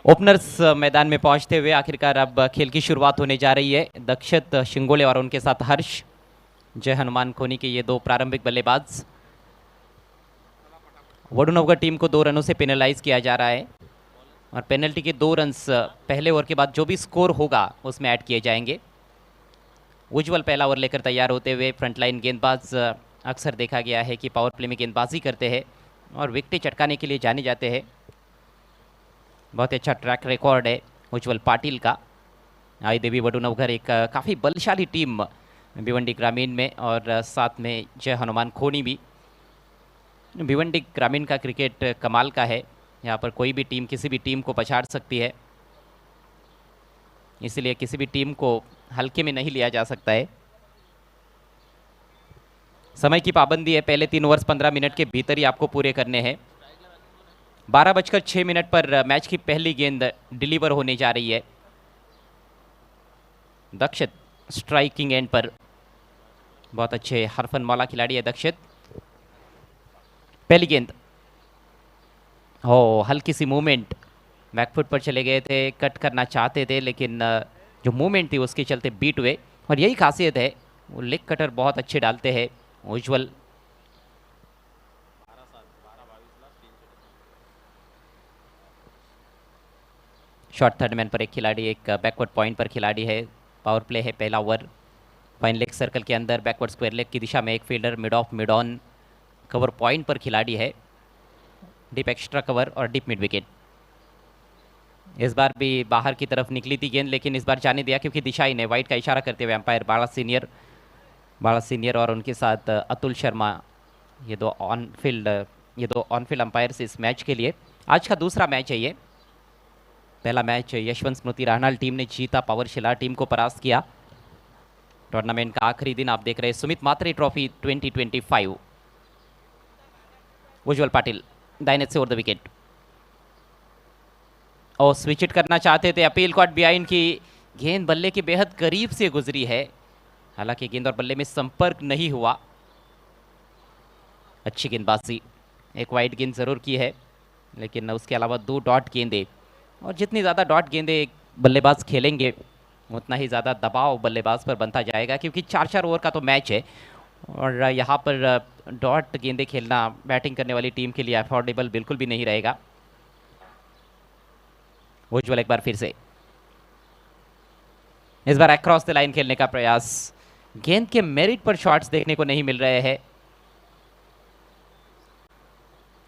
Openers मैदान में पहुंचते हुए आखिरकार अब खेल की शुरुआत होने जा रही है। दक्षित शिंगोले और उनके साथ हर्ष, जय हनुमान खोनी के ये दो प्रारंभिक बल्लेबाज। वडुनवगढ़ टीम को 2 रनों से पेनलाइज किया जा रहा है और पेनल्टी के 2 रन्स पहले ओवर के बाद जो भी स्कोर होगा उसमें ऐड किए जाएंगे। उज्जवल पहला ओवर लेकर तैयार होते हुए। फ्रंटलाइन गेंदबाज अक्सर देखा गया है कि पावर प्ले में गेंदबाजी करते हैं और विकेटें चटकाने के लिए जाने जाते हैं। बहुत ही अच्छा ट्रैक रिकॉर्ड है उज्जवल पाटिल का। आई देवी वडुनवगढ़ एक काफ़ी बलशाली टीम भिवंडी ग्रामीण में, और साथ में जय हनुमान खोनी भी। भिवंडी ग्रामीण का क्रिकेट कमाल का है, यहाँ पर कोई भी टीम किसी भी टीम को पछाड़ सकती है, इसलिए किसी भी टीम को हल्के में नहीं लिया जा सकता है। समय की पाबंदी है, पहले 3 ओवर्स 15 मिनट के भीतर ही आपको पूरे करने हैं। 12:06 पर मैच की पहली गेंद डिलीवर होने जा रही है। दक्षित स्ट्राइकिंग एंड पर, बहुत अच्छे हरफन मौला खिलाड़ी है दक्षित। पहली गेंद, हो हल्की सी मूवमेंट, बैकफुट पर चले गए थे, कट करना चाहते थे लेकिन जो मूवमेंट थी उसके चलते बीट हुए। और यही खासियत है, वो लेग कटर बहुत अच्छे डालते हैं उज्जवल। शॉर्ट थर्ड मैन पर एक खिलाड़ी, एक बैकवर्ड पॉइंट पर खिलाड़ी है। पावर प्ले है पहला ओवर। फाइन लेग सर्कल के अंदर बैकवर्ड स्क्वायर लेग की दिशा में एक fielder, mid off mid on cover point पर खिलाड़ी है। डीप एक्स्ट्रा कवर और डीप मिड विकेट। इस बार भी बाहर की तरफ निकली थी गेंद, लेकिन इस बार जाने दिया क्योंकि दिशा ही ने वाइड का इशारा करते हुए अंपायर बाला सीनियर और उनके साथ अतुल शर्मा, ये दो ऑन फील्ड अंपायर्स इस मैच के लिए। आज का दूसरा मैच है ये। पहला मैच यशवंत स्मृति राहनाल टीम ने जीता, पावर शिला टीम को परास्त किया। टूर्नामेंट का आखिरी दिन आप देख रहे हैं सुमित मात्रे ट्रॉफी 2025। उज्जवल पाटिल दाहिने से ओवर द विकेट, और स्विच इट करना चाहते थे। अपील कॉट बिहाइंड की गेंद बल्ले के बेहद करीब से गुजरी है, हालांकि गेंद और बल्ले में संपर्क नहीं हुआ। अच्छी गेंदबाजी, एक वाइड गेंद जरूर की है, लेकिन उसके अलावा 2 डॉट गेंदे, और जितनी ज़्यादा डॉट गेंदे बल्लेबाज खेलेंगे उतना ही ज़्यादा दबाव बल्लेबाज पर बनता जाएगा, क्योंकि 4-4 ओवर का तो मैच है और यहाँ पर डॉट गेंदे खेलना बैटिंग करने वाली टीम के लिए अफोर्डेबल बिल्कुल भी नहीं रहेगा। उज्जवल एक बार फिर से, इस बार अक्रॉस द लाइन खेलने का प्रयास। गेंद के मेरिट पर शॉट्स देखने को नहीं मिल रहे हैं,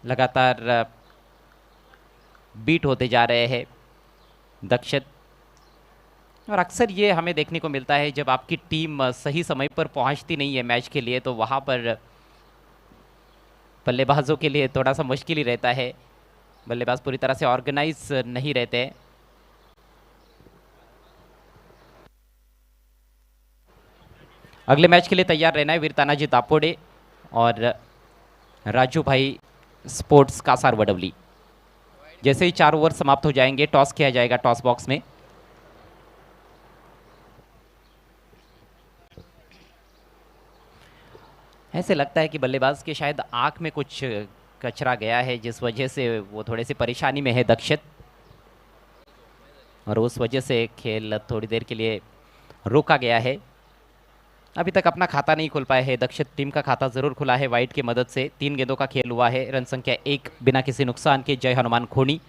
लगातार बीट होते जा रहे हैं दक्षित। और अक्सर ये हमें देखने को मिलता है जब आपकी टीम सही समय पर पहुंचती नहीं है मैच के लिए, तो वहां पर बल्लेबाजों के लिए थोड़ा सा मुश्किल ही रहता है। बल्लेबाज पूरी तरह से ऑर्गेनाइज नहीं रहते। अगले मैच के लिए तैयार रहना है वीर तानाजी दापोडे और राजू भाई स्पोर्ट्स कासार वडवली। जैसे ही 4 ओवर समाप्त हो जाएंगे टॉस किया जाएगा टॉस बॉक्स में। ऐसे लगता है कि बल्लेबाज के शायद आंख में कुछ कचरा गया है, जिस वजह से वो थोड़े से परेशानी में है दक्षित, और उस वजह से खेल थोड़ी देर के लिए रोका गया है। अभी तक अपना खाता नहीं खुल पाया है दक्षित। टीम का खाता जरूर खुला है वाइड की मदद से। 3 गेंदों का खेल हुआ है, रन संख्या 1 बिना किसी नुकसान के जय हनुमान खोनी।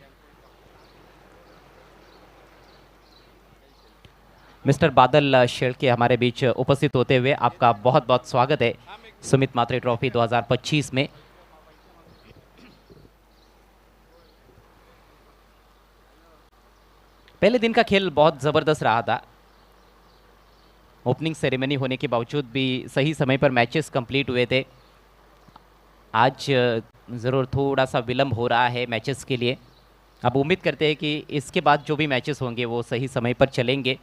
मिस्टर बादल शेल्के हमारे बीच उपस्थित होते हुए आपका बहुत बहुत स्वागत है सुमित मात्रे ट्रॉफी 2025 में। पहले दिन का खेल बहुत जबरदस्त रहा था। ओपनिंग सेरेमनी होने के बावजूद भी सही समय पर मैचेस कंप्लीट हुए थे। आज ज़रूर थोड़ा सा विलंब हो रहा है मैचेस के लिए। अब उम्मीद करते हैं कि इसके बाद जो भी मैचेस होंगे वो सही समय पर चलेंगे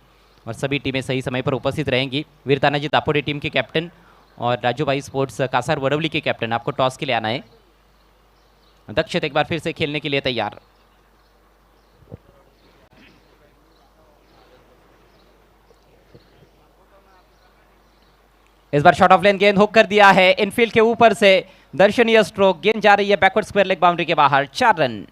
और सभी टीमें सही समय पर उपस्थित रहेंगी। वीर तानाजी दापोडे टीम के कैप्टन और राजू भाई स्पोर्ट्स कासार वडवली के कैप्टन, आपको टॉस के लिए आना है। दक्षित एक बार फिर से खेलने के लिए तैयार। इस बार शॉट ऑफ लेन गेंद हुक कर दिया है इनफील्ड के ऊपर से, दर्शनीय स्ट्रोक, गेंद जा रही है बैकवर्ड स्क्वायर लेग बाउंड्री के बाहर। 4 रन।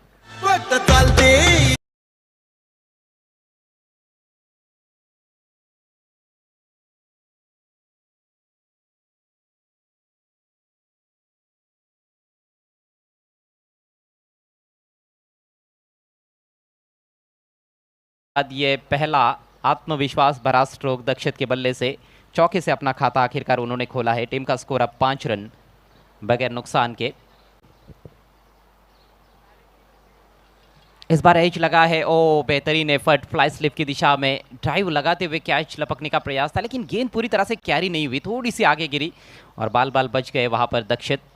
बाद ये पहला आत्मविश्वास भरा स्ट्रोक दक्षित के बल्ले से चौके से अपना खाता आखिरकार उन्होंने खोला है। टीम का स्कोर अब 5 रन बगैर नुकसान के। इस बार एज लगा है। ओ बेहतरीन एफर्ट, फ्लाई स्लिप की दिशा में ड्राइव लगाते हुए कैच लपकने का प्रयास था, लेकिन गेंद पूरी तरह से कैरी नहीं हुई, थोड़ी सी आगे गिरी और बाल बाल बच गए वहां पर। दक्षित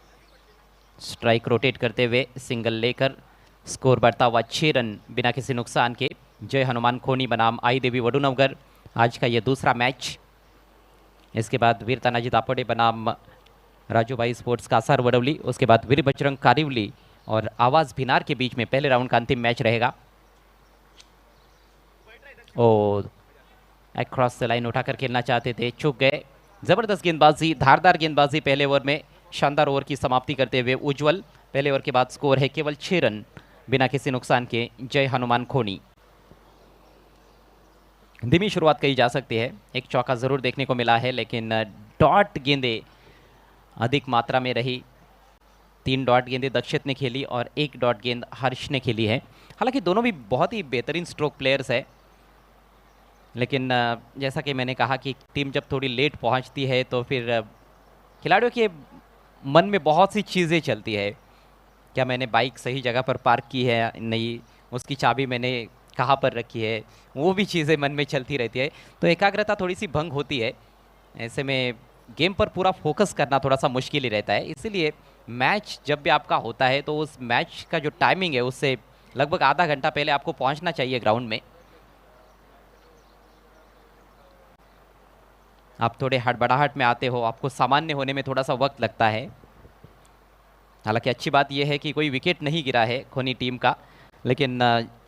स्ट्राइक रोटेट करते हुए सिंगल लेकर स्कोर बढ़ता हुआ 6 रन बिना किसी नुकसान के। जय हनुमान खोनी बनाम आई देवी वडुनगर आज का ये दूसरा मैच। इसके बाद वीर तानाजी दापोडे बनाम राजूभाई स्पोर्ट्स कासार वडवली, उसके बाद वीर बजरंग कारिवली और आवाज भिनार के बीच में पहले राउंड का अंतिम मैच रहेगा। ओ अक्रॉस द लाइन उठाकर खेलना चाहते थे, चूक गए। जबरदस्त गेंदबाजी, धारदार गेंदबाजी पहले ओवर में, शानदार ओवर की समाप्ति करते हुए उज्जवल। पहले ओवर के बाद स्कोर है केवल 6 रन बिना किसी नुकसान के। जय हनुमान खोनी। धीमी शुरुआत कही जा सकती है, एक चौका जरूर देखने को मिला है, लेकिन डॉट गेंदें अधिक मात्रा में रही। 3 डॉट गेंदें दक्षित ने खेली और 1 डॉट गेंद हर्ष ने खेली है। हालांकि दोनों भी बहुत ही बेहतरीन स्ट्रोक प्लेयर्स है, लेकिन जैसा कि मैंने कहा कि टीम जब थोड़ी लेट पहुंचती है तो फिर खिलाड़ियों के मन में बहुत सी चीज़ें चलती है। क्या मैंने बाइक सही जगह पर पार्क की है, नहीं, उसकी चाबी मैंने कहाँ पर रखी है, वो भी चीज़ें मन में चलती रहती है, तो एकाग्रता थोड़ी सी भंग होती है। ऐसे में गेम पर पूरा फोकस करना थोड़ा सा मुश्किल ही रहता है। इसीलिए मैच जब भी आपका होता है तो उस मैच का जो टाइमिंग है उससे लगभग आधा घंटा पहले आपको पहुंचना चाहिए ग्राउंड में। आप थोड़े हड़बड़ाहट में आते हो, आपको सामान्य होने में थोड़ा सा वक्त लगता है। हालांकि अच्छी बात यह है कि कोई विकेट नहीं गिरा है खोनी टीम का, लेकिन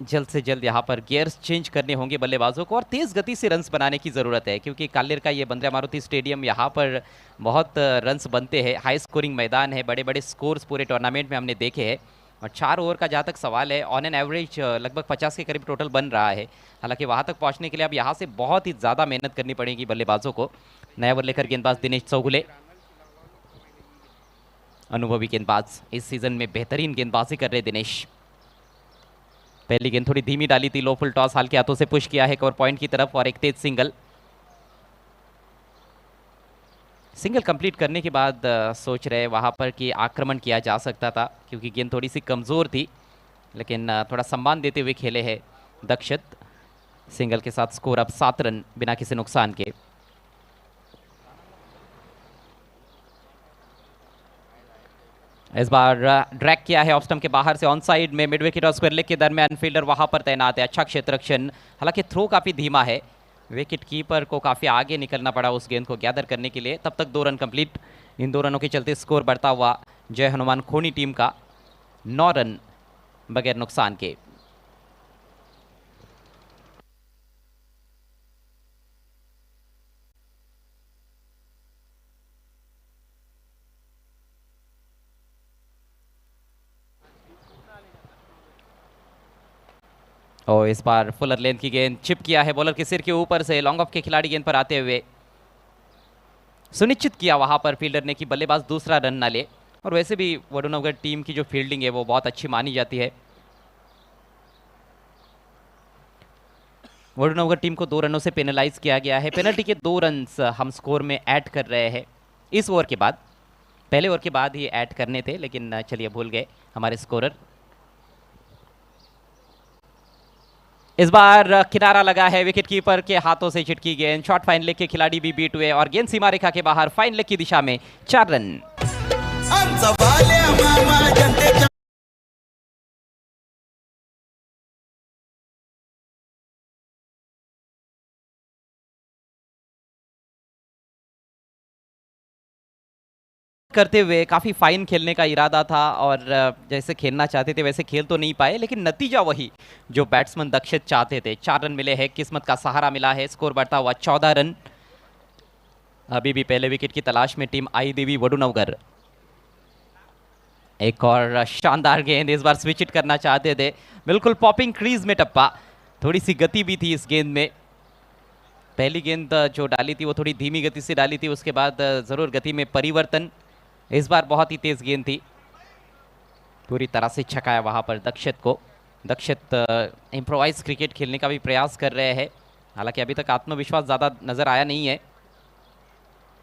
जल्द से जल्द यहाँ पर गियर्स चेंज करने होंगे बल्लेबाजों को और तेज़ गति से रन्स बनाने की ज़रूरत है, क्योंकि कालेर का ये बंद्रा मारुति स्टेडियम, यहाँ पर बहुत रन्स बनते हैं। हाई स्कोरिंग मैदान है, बड़े बड़े स्कोर्स पूरे टूर्नामेंट में हमने देखे हैं। और 4 ओवर का जहाँ तक सवाल है, ऑन एन एवरेज लगभग 50 के करीब टोटल बन रहा है। हालांकि वहाँ तक पहुँचने के लिए अब यहाँ से बहुत ही ज़्यादा मेहनत करनी पड़ेगी बल्लेबाजों को। नया ओवर लेकर गेंदबाज दिनेश चौगुले, अनुभवी गेंदबाज, इस सीजन में बेहतरीन गेंदबाजी कर रहे दिनेश। पहली गेंद थोड़ी धीमी डाली थी, लो फुल टॉस हाल के हाथों से पुश किया है कवर पॉइंट की तरफ और एक तेज सिंगल। सिंगल कंप्लीट करने के बाद सोच रहे वहां पर कि आक्रमण किया जा सकता था, क्योंकि गेंद थोड़ी सी कमजोर थी, लेकिन थोड़ा सम्मान देते हुए खेले हैं दक्षित। सिंगल के साथ स्कोर अब 7 रन बिना किसी नुकसान के। इस बार ड्रैग किया है ऑफ स्टंप के बाहर से ऑन साइड में, मिड विकेट और स्क्वायर लेग के दरमियान फील्डर वहां पर तैनात है। अच्छा क्षेत्र रक्षण, हालांकि थ्रो काफी धीमा है, विकेट कीपर को काफी आगे निकलना पड़ा उस गेंद को गैदर करने के लिए। तब तक 2 रन कंप्लीट। इन 2 रनों के चलते स्कोर बढ़ता हुआ जय हनुमान खोनी टीम का 9 रन बगैर नुकसान के। और इस बार फुलर लेंथ की गेंद चिप किया है बॉलर के सिर के ऊपर से, लॉन्ग ऑफ के खिलाड़ी गेंद पर आते हुए सुनिश्चित किया वहां पर फील्डर ने कि बल्लेबाज दूसरा रन ना ले। और वैसे भी वडुनगर टीम की जो फील्डिंग है वो बहुत अच्छी मानी जाती है। वडुनगर टीम को 2 रनों से पेनलाइज किया गया है। पेनल्टी के 2 रन हम स्कोर में ऐड कर रहे हैं इस ओवर के बाद। पहले ओवर के बाद ही ऐड करने थे, लेकिन चलिए भूल गए हमारे स्कोरर। इस बार किनारा लगा है, विकेट कीपर के हाथों से छिटकी गेंद, शॉर्ट फाइन लेग के खिलाड़ी भी बीट हुए और गेंद सीमा रेखा के बाहर फाइन लेग की दिशा में 4 रन। करते हुए काफी फाइन खेलने का इरादा था और जैसे खेलना चाहते थे वैसे खेल तो नहीं पाए, लेकिन नतीजा वही जो बैट्समैन दक्षित चाहते थे। 4 रन मिले हैं, किस्मत का सहारा मिला है, स्कोर बढ़ता हुआ 14 रन। अभी भी पहले विकेट की तलाश में टीम आई देवी वडुनगर। एक और शानदार गेंद, इस बार स्विच इट करना चाहते थे, बिल्कुल पॉपिंग क्रीज में टप्पा, थोड़ी सी गति भी थी इस गेंद में। पहली गेंद जो डाली थी वो थोड़ी धीमी गति से डाली थी, उसके बाद जरूर गति में परिवर्तन। इस बार बहुत ही तेज गेंद थी, पूरी तरह से छकाया वहां पर दक्षित को। दक्षित इम्प्रोवाइज क्रिकेट खेलने का भी प्रयास कर रहे हैं, हालांकि अभी तक आत्मविश्वास ज़्यादा नज़र आया नहीं है।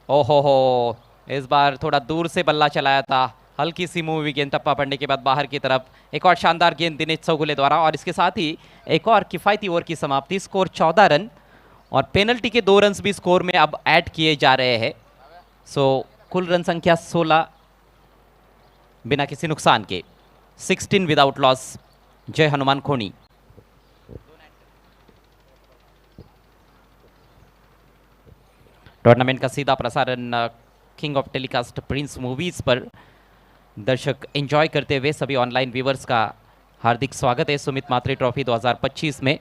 ओहो हो, इस बार थोड़ा दूर से बल्ला चलाया था, हल्की सी मूवी गेंद टप्पा पड़ने के बाद बाहर की तरफ। एक और शानदार गेंद दिनेश चौगुले द्वारा, और इसके साथ ही एक और किफ़ायती ओवर की समाप्ति। स्कोर 14 रन, और पेनल्टी के 2 रन भी स्कोर में अब ऐड किए जा रहे हैं। सो कुल रन संख्या 16 बिना किसी नुकसान के, 16 without loss. Jai Hanuman Khoni. Tournament का सीधा प्रसारण king of telecast prince movies पर दर्शक एंजॉय करते हुए सभी ऑनलाइन व्यूवर्स का हार्दिक स्वागत है। सुमित मात्रे ट्रॉफी 2025 में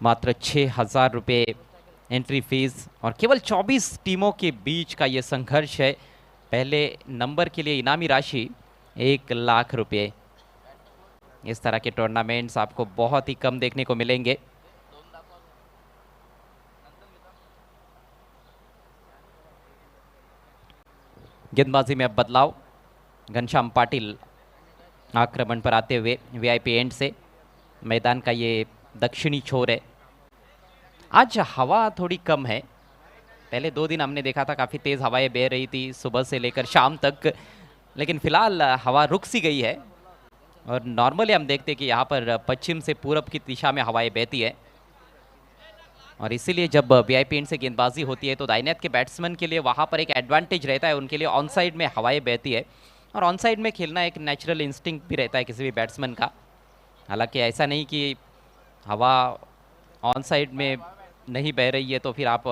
मात्र 6,000 रुपये एंट्री फीस, और केवल 24 टीमों के बीच का ये संघर्ष है। पहले नंबर के लिए इनामी राशि 1 लाख रुपये। इस तरह के टूर्नामेंट्स आपको बहुत ही कम देखने को मिलेंगे। गेंदबाजी में अब बदलाव, घनश्याम पाटिल आक्रमण पर आते हुए वीआईपी एंड से। मैदान का ये दक्षिणी छोर है। आज हवा थोड़ी कम है, पहले 2 दिन हमने देखा था काफ़ी तेज़ हवाएं बह रही थी सुबह से लेकर शाम तक, लेकिन फिलहाल हवा रुक सी गई है। और नॉर्मली हम देखते हैं कि यहाँ पर पश्चिम से पूरब की दिशा में हवाएं बहती है, और इसीलिए जब वीआईपी एंड से गेंदबाजी होती है तो दाहिने हाथ के बैट्समैन के लिए वहाँ पर एक एडवांटेज रहता है, उनके लिए ऑन साइड में हवाएं बहती है, और ऑन साइड में खेलना एक नेचुरल इंस्टिंक्ट भी रहता है किसी भी बैट्समैन का। हालांकि ऐसा नहीं कि हवा ऑन साइड में नहीं बह रही है तो फिर आप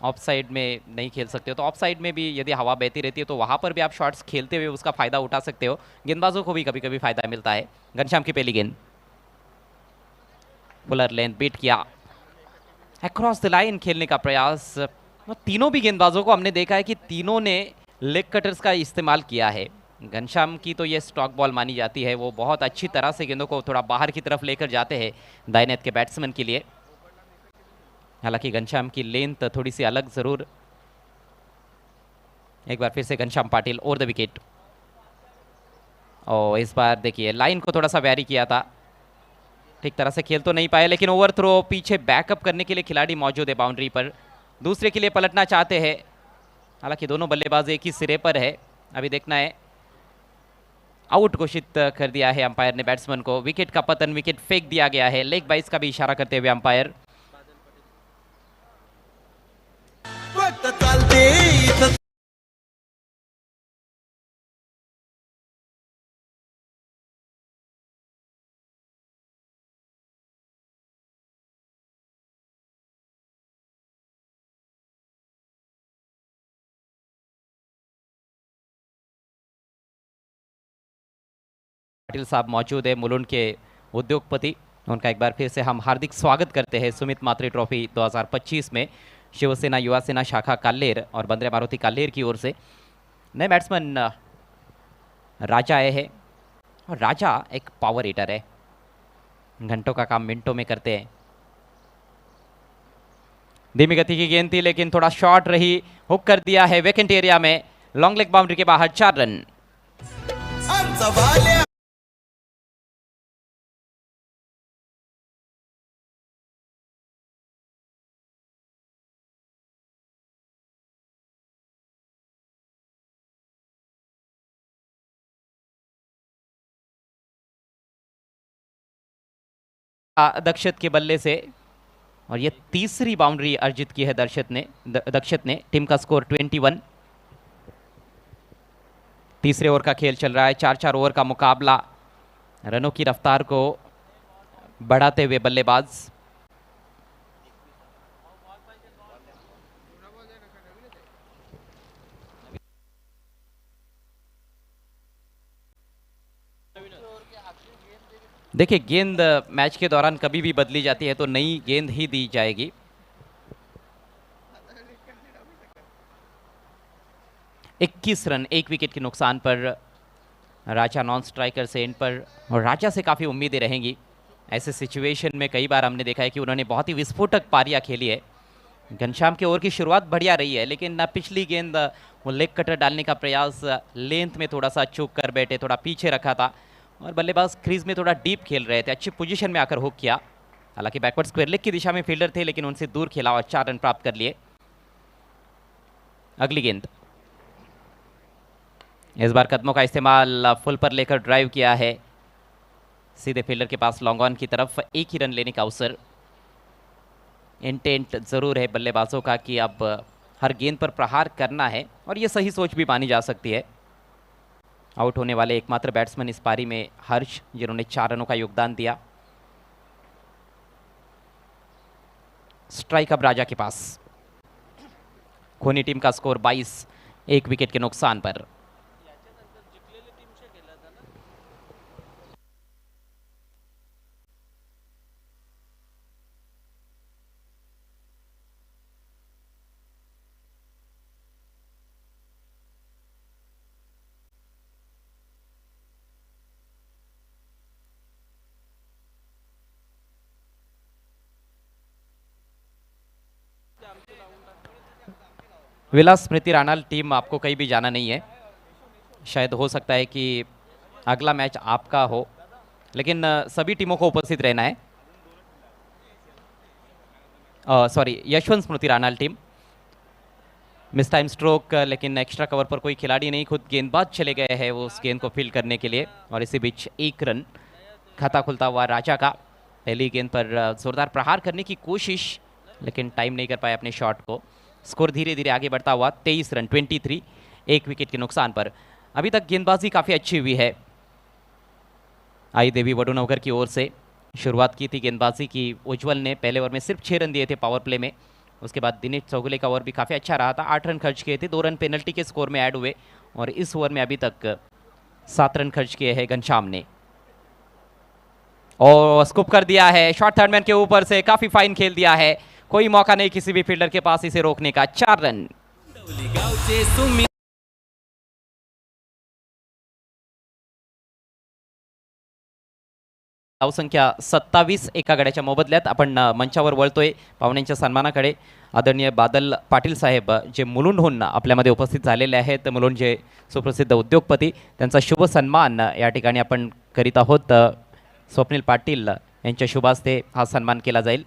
ऑफ साइड में नहीं खेल सकते हो, तो ऑफ साइड में भी यदि हवा बहती रहती है तो वहाँ पर भी आप शॉट्स खेलते हुए उसका फ़ायदा उठा सकते हो। गेंदबाजों को भी कभी कभी फ़ायदा मिलता है। घनश्याम की पहली गेंद, फुलर लेंथ बीट किया, अक्रॉस द लाइन खेलने का प्रयास। तीनों भी गेंदबाजों को हमने देखा है कि तीनों ने लेग कटर्स का इस्तेमाल किया है। घनश्याम की तो ये स्टॉक बॉल मानी जाती है, वो बहुत अच्छी तरह से गेंदों को थोड़ा बाहर की तरफ लेकर जाते हैं दाहिने हाथ के बैट्समैन के लिए। हालांकि घनश्याम की लेंथ थोड़ी सी अलग जरूर। एक बार फिर से Ghanshyam Patil over the wicket, और इस बार देखिए लाइन को थोड़ा सा वैरी किया था, ठीक तरह से खेल तो नहीं पाए, लेकिन ओवर थ्रो पीछे बैकअप करने के लिए खिलाड़ी मौजूद है बाउंड्री पर, दूसरे के लिए पलटना चाहते हैं। हालांकि दोनों बल्लेबाज एक ही सिरे पर है, अभी देखना है। आउट घोषित कर दिया है अंपायर ने बैट्समैन को, विकेट का पतन, विकेट फेंक दिया गया है। लेग बाइस का भी इशारा करते हुए अंपायर। पाटिल साहब मौजूद है, मुलुंड के उद्योगपति, उनका एक बार फिर से हम हार्दिक स्वागत करते हैं सुमित मात्रे ट्रॉफी 2025 में शिवसेना युवा सेना शाखा काल्लेर और बंदरे मारुति काल्लेर की ओर से। नए बैट्समैन राजा आए हैं, और राजा एक पावर हिटर है, घंटों का काम मिनटों में करते हैं। धीमी गति की गेंद थी लेकिन थोड़ा शॉर्ट रही, हुक कर दिया है वेकेंट एरिया में, लॉन्ग लेग बाउंड्री के बाहर, 4 रन। दक्षित के बल्ले से, और ये तीसरी बाउंड्री अर्जित की है दक्षित ने। टीम का स्कोर 21। तीसरे ओवर का खेल चल रहा है, 4-4 ओवर का मुकाबला। रनों की रफ्तार को बढ़ाते हुए बल्लेबाज। देखिए गेंद मैच के दौरान कभी भी बदली जाती है, तो नई गेंद ही दी जाएगी। इक्कीस रन, 1 विकेट के नुकसान पर राजा नॉन स्ट्राइकर से एंड पर, और राजा से काफ़ी उम्मीदें रहेंगी। ऐसे सिचुएशन में कई बार हमने देखा है कि उन्होंने बहुत ही विस्फोटक पारियां खेली है। घनश्याम के ओवर की शुरुआत बढ़िया रही है, लेकिन पिछली गेंद वो लेग कटर डालने का प्रयास लेंथ में थोड़ा सा चूक कर बैठे, थोड़ा पीछे रखा था, और बल्लेबाज क्रीज में थोड़ा डीप खेल रहे थे, अच्छी पोजीशन में आकर हुक किया। हालांकि बैकवर्ड स्क्वायर लेग की दिशा में फील्डर थे लेकिन उनसे दूर खेला और 4 रन प्राप्त कर लिए। अगली गेंद, इस बार कदमों का इस्तेमाल फुल पर लेकर ड्राइव किया है सीधे fielder K pass long on की तरफ। एक ही रन लेने का अवसर। इंटेंट जरूर है बल्लेबाजों का कि अब हर गेंद पर प्रहार करना है और ये सही सोच भी मानी जा सकती है। आउट होने वाले एकमात्र बैट्समैन इस पारी में हर्ष, जिन्होंने 4 रनों का योगदान दिया। स्ट्राइक अब राजा के पास। खोनी टीम का स्कोर 22, 1 विकेट के नुकसान पर। विलास स्मृति राणा टीम आपको कहीं भी जाना नहीं है। शायद हो सकता है कि अगला मैच आपका हो, लेकिन सभी टीमों को उपस्थित रहना है। Sorry, Yashwant Smriti Rana team. Mistime stroke, लेकिन एक्स्ट्रा कवर पर कोई खिलाड़ी नहीं, खुद गेंदबाज चले गए हैं वो उस गेंद को फील्ड करने के लिए। और इसी बीच 1 रन। खाता खुलता हुआ राजा का। पहली गेंद पर जोरदार प्रहार करने की कोशिश, लेकिन टाइम नहीं कर पाए अपने शॉट को। स्कोर धीरे धीरे आगे बढ़ता हुआ 23 रन, 23, 1 विकेट के नुकसान पर। अभी तक गेंदबाजी काफ़ी अच्छी हुई है आई देवी वडुनगर की ओर से। शुरुआत की थी गेंदबाजी की उज्जवल ने, पहले ओवर में सिर्फ 6 रन दिए थे पावर प्ले में। उसके बाद दिनेश चौगुले का ओवर भी काफ़ी अच्छा रहा था, 8 रन खर्च किए थे, 2 रन पेनल्टी के स्कोर में ऐड हुए। और इस ओवर में अभी तक 7 रन खर्च किए हैं घनश्याम ने। और स्कूप कर दिया है शॉर्ट थर्ड मैन के ऊपर से, काफ़ी फाइन खेल दिया है। कोई मौका नहीं किसी भी फील्डर के पास इसे रोकने का। 4 रन। धावसंख्या 27 एका गड्याच्या मोबदल्यात। आपण मंचावर वळतोय पाहुण्यांच्या सन्मानाकडे। आदरणीय बादल पाटील साहेब जे मुलुंडहून आपल्यामध्ये उपस्थित झालेले आहेत, मुलुंडचे सुप्रसिद्ध उद्योगपती, त्यांचा शुभ सन्मान या ठिकाणी आपण करीत आहोत। स्वप्नील पाटील यांच्या शुभ हस्ते हा सन्मान केला जाईल।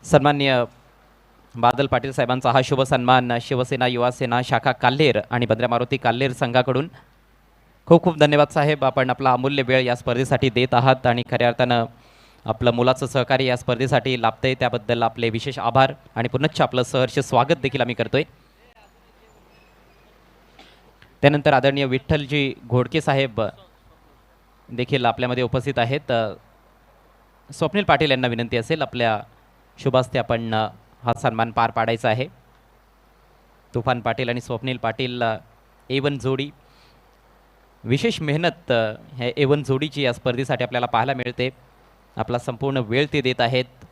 सन्माननीय बादल पाटील साहेबांचा हा शुभ सन्मान शिवसेना युवा सेना शाखा काल्हेर आणि भद्रा मारुती काल्हेर संघाकडून खूप खूप धन्यवाद साहेब। आपण आपला अमूल्य वेळ या स्पर्धेसाठी देत आहात आणि खऱ्या अर्थानं आपलं मुलाचं सहकार्य या स्पर्धेसाठी लाभतंय, त्याबद्दल आपले विशेष आभार आणि पुनश्च आपलं सहर्ष स्वागत देखील आम्ही करतोय। त्यानंतर आदरणीय विठ्ठलजी घोडके साहेब देखील आपल्यामध्ये उपस्थित आहेत। स्वप्नील पाटील यांना विनंती असेल आपल्या शुभ हस्ते आपण हा सन्मान पार पाडायचा आहे। तुफान पाटील आणि स्वप्नील पाटील A1 जोडी, विशेष मेहनत हे A1 जोडीची या स्पर्धेसाठी आपल्याला पाहायला मिळते। आपला संपूर्ण वेळ ते देत आहेत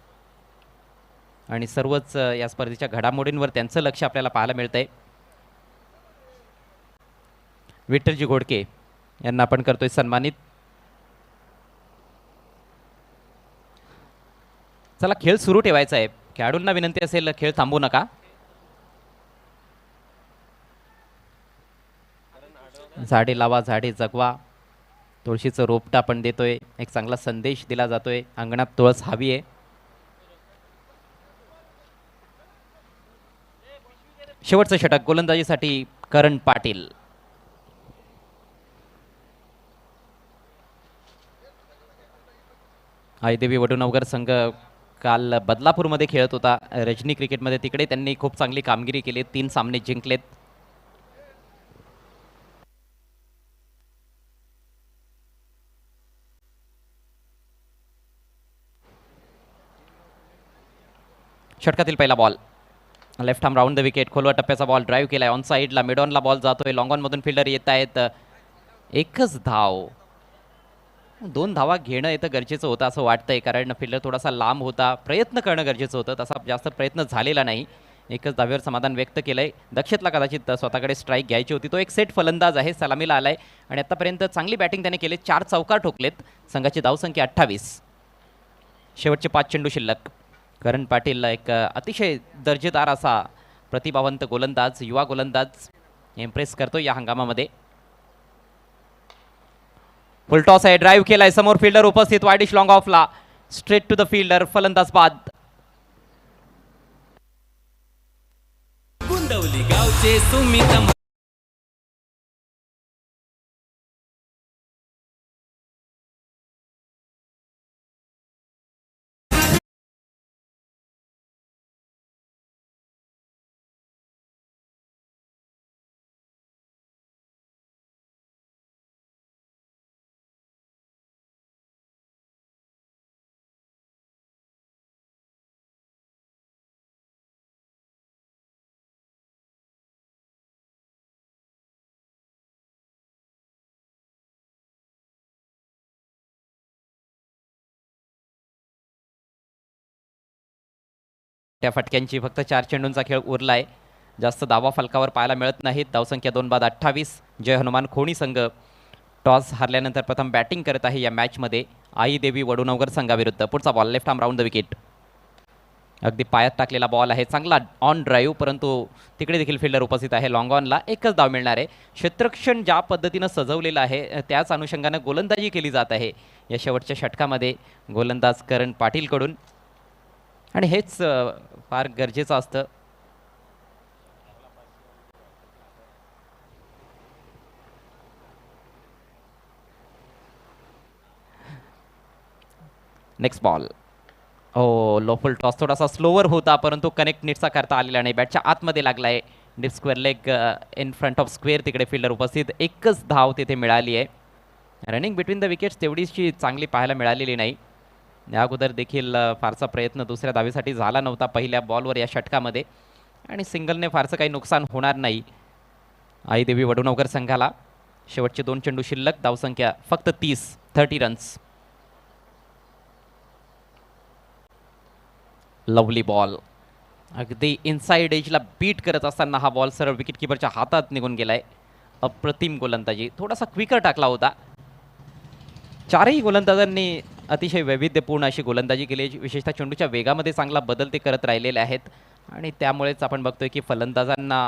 आणि सर्वच या स्पर्धेच्या घडामोडींवर त्यांचं लक्ष आपल्याला पाहायला मिळतंय। विठ्ठलजी घोडके यांना आपण करतोय सन्मानित। चला, खेळ सुरू ठेवायचा आहे। खेळाडूंना विनंती असेल खेळ थांबवू नका। झाडे लावा झाडे जगवा, तुळशीचं रोपटं आपण देतोय, एक चांगला संदेश दिला जातोय। अंगणात तुळस हवी आहे। शेवटचं षटक गोलंदाजीसाठी करण पाटील। आईदेवी वडुनगर संघ काल बदलापूरमध्ये खेळत होता रजनी क्रिकेटमध्ये, तिकडे त्यांनी खूप चांगली कामगिरी केली, 3 सामने जिंकलेत। षटकातील पहिला ball, left arm round the wicket, खोलवा टप्प्याचा बॉल ड्राईव्ह केलाय ऑन साईडला, मिड ऑनला बॉल जातोय, लॉंग ऑन मधून फिल्डर येत आहेत। एकच धाव, 2 धावा घेणं इथं गरजेचं होतं असं वाटतंय, कारण फिल्डर थोडासा लांब होता, प्रयत्न करणं गरजेचं होतं, तसा जास्त प्रयत्न झालेला नाही। एकच धावेवर समाधान व्यक्त केलंय। दक्षतला कदाचित स्वतःकडे स्ट्राईक घ्यायची होती, तो एक सेट फलंदाज आहे, सलामीला आलाय आणि आतापर्यंत चांगली बॅटिंग त्याने केली, 4 चौकार ठोकलेत। संघाची धावसंख्या 28। शेवटचे 5 चेंडू शिल्लक. करण पाटील एक अतिशय दर्जेदार असा प्रतिभावंत गोलंदाज, युवा गोलंदाज इम्प्रेस करतो या हंगामामध्ये. फुल टॉस आहे, ड्राईव्ह केलाय, समोर फिल्डर उपस्थित, वाईडिश लॉंग ऑफला, स्ट्रेट टू द फिल्डर, फलंदाज बाद. गुंडवली गावचे सुमित त्या फटक्यांची फक्त 4 चेंडूंचा खेळ उरलाय. जास्त धावा फलकावर पाहायला मिळत नाहीत. धावसंख्या 2 बाद 28. जय हनुमान खोणी संघ टॉस हारल्यानंतर प्रथम बॅटिंग करत आहे या मॅचमध्ये आई देवी वडुनवगर संघाविरुद्ध. पुढचा ball left arm round the wicket. अगदी पायात टाकलेला बॉल आहे, चांगला ऑन ड्राईव्ह, परंतु तिकडे देखील फिल्डर उपस्थित आहे. लॉंग ऑनला एकच धाव मिळणार आहे. क्षेत्ररक्षण ज्या पद्धतीनं सजवलेलं आहे त्याच अनुषंगानं गोलंदाजी केली जात आहे या शेवटच्या षटकामध्ये गोलंदाज करण पाटीलकडून, आणि हेच फार गरजेचं असतं. Next ball. हो, लोफुल टॉस थोडासा स्लोवर होता, परंतु कनेक्ट नीटचा करता आलेला नाही. बॅटच्या आतमध्ये लागला आहे. Deep square leg in front of square, तिकडे फिल्डर उपस्थित. एकच धाव तिथे मिळाली आहे. रनिंग बिटवीन द विकेट्स तेवढीशी चांगली पाहायला मिळालेली नाही. या अगोदर देखील फारसा प्रयत्न दुसऱ्या धावेसाठी झाला नव्हता पहिल्या बॉलवर या षटकामध्ये, आणि सिंगलने फारसं काही नुकसान होणार नाही आई देवी वडुनवगर संघाला. शेवटचे 2 चेंडू शिल्लक, धावसंख्या फक्त 30 रन्स. लवली बॉल, अगदी इनसाइड एजला बीट करत असताना हा बॉल सरळ विकेट किपरच्या हातात निघून गेलाय. अप्रतिम गोलंदाजी, थोडासा क्विकर टाकला होता. चारही गोलंदाजांनी अतिशय वैविध्यपूर्ण अशी गोलंदाजी केली. विशेषतः चेंडूच्या वेगामध्ये चांगला बदल ते करत राहिलेले आहेत, आणि त्यामुळेच आपण बघतोय की फलंदाजांना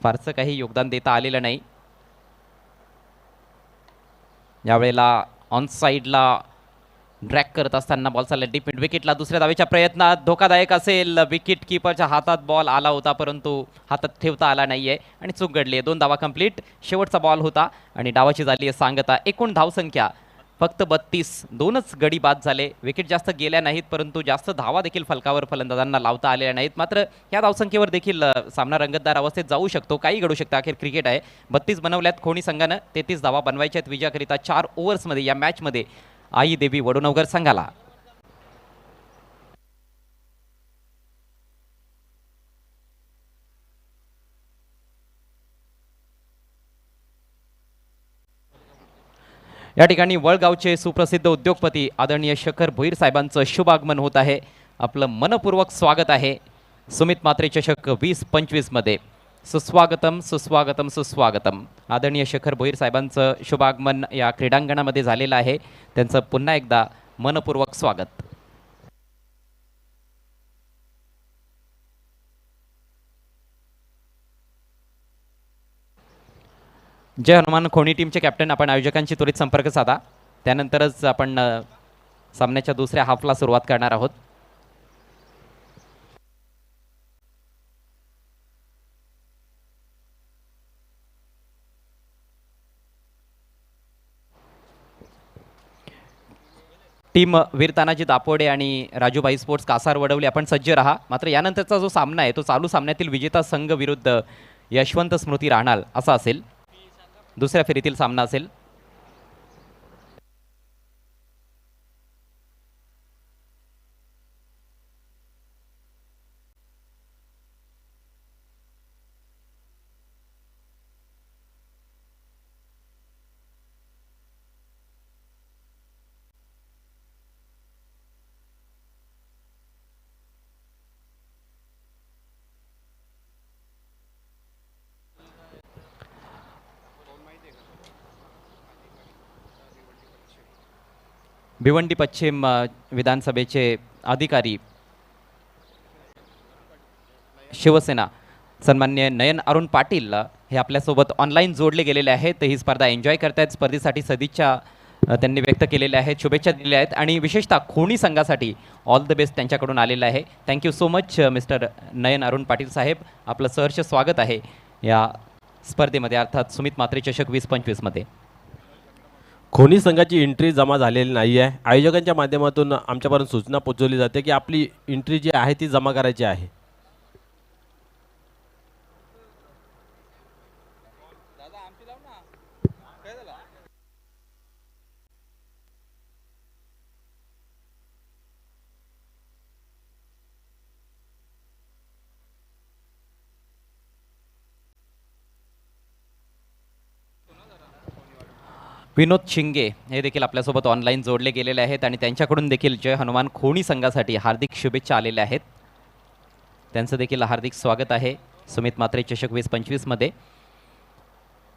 फारसं काही योगदान देता आलेलं नाही. यावेळेला ऑन साईडला ड्रॅग करत असताना बॉल चालला डीप मिड विकेटला. दुसऱ्या धावेच्या प्रयत्नात धोकादायक असेल, विकेट किपरच्या हातात बॉल आला होता, परंतु हातात ठेवता आला नाहीये आणि चूक घडली आहे. 2 धावा कंप्लीट. शेवटचा बॉल होता आणि डावाची झाली आहे सांगता. एकूण धावसंख्या फक्त 32. 2च गडी बाद झाले. विकेट जास्त गेल्या नाहीत, परंतु जास्त धावा देखील फलकावर फलंदाजांना लावता आलेल्या नाहीत. मात्र या धावसंख्येवर देखील सामना रंगतदार अवस्थेत जाऊ शकतो, काही घडू शकतं. अखेर क्रिकेट आहे. 32 बनवल्यात खोणी संघानं. 33 धावा बनवायच्या आहेत विजयाकरिता 4 ओव्हर्समध्ये या मॅचमध्ये आई देवी वडुनवगर संघाला. या ठिकाणी वळगावचे सुप्रसिद्ध उद्योगपती आदरणीय शेखर भोईर साहेबांचं शुभ आगमन होत आहे. आपलं मनपूर्वक स्वागत आहे सुमित मात्रे चषक 2025 मध्ये. सुस्वागतम सुस्वागतम सुस्वागतम. आदरणीय शेखर भोईर साहेबांचं शुभागमन या क्रीडांगणामध्ये झालेलं आहे. त्यांचं पुन्हा एकदा मनपूर्वक स्वागत. जय हनुमान खोणी टीमचे कॅप्टन आपण आयोजकांशी त्वरित संपर्क साधा, त्यानंतरच आपण सामन्याच्या दुसऱ्या हाफला सुरुवात करणार आहोत. टीम वीर तानाजी दापोडे आणि राजूबाई स्पोर्ट्स कासार वडवली आपण सज्ज राहा. मात्र यानंतरचा जो सामना आहे तो चालू सामन्यातील विजेता संघ विरुद्ध यशवंत स्मृती राहणार असा असेल. दुसऱ्या फेरीतील सामना असेल. भिवंडी पश्चिम विधानसभेचे अधिकारी शिवसेना सन्मान्य नयन अरुण पाटील हे आपल्यासोबत ऑनलाईन जोडले गेलेले आहेत. ही स्पर्धा एन्जॉय करतायत. स्पर्धेसाठी सदिच्छा त्यांनी व्यक्त केलेल्या आहेत, शुभेच्छा दिलेल्या आहेत आणि विशेषतः खोणी संघासाठी ऑल द बेस्ट त्यांच्याकडून आलेलं आहे. थँक्यू सो मच मिस्टर नयन अरुण पाटील साहेब, आपलं सहर्ष स्वागत आहे या स्पर्धेमध्ये, अर्थात सुमित म्हात्रे चषक 2025 मध्ये. खोनी संघाची एंट्री जमा झालेली नाही आहे. आयोजकांच्या माध्यमातून आमच्यापर्यंत सूचना पोहोचवली जाते की आपली एंट्री जी आहे ती जमा करायची आहे. विनोद शिंगे हे देखील आपल्यासोबत ऑनलाईन जोडले गेलेले आहेत आणि त्यांच्याकडून देखील जय हनुमान खोणी संघासाठी हार्दिक शुभेच्छा आलेल्या आहेत. त्यांचं देखील हार्दिक स्वागत आहे सुमित म्हात्रे चषक 2025 मध्ये.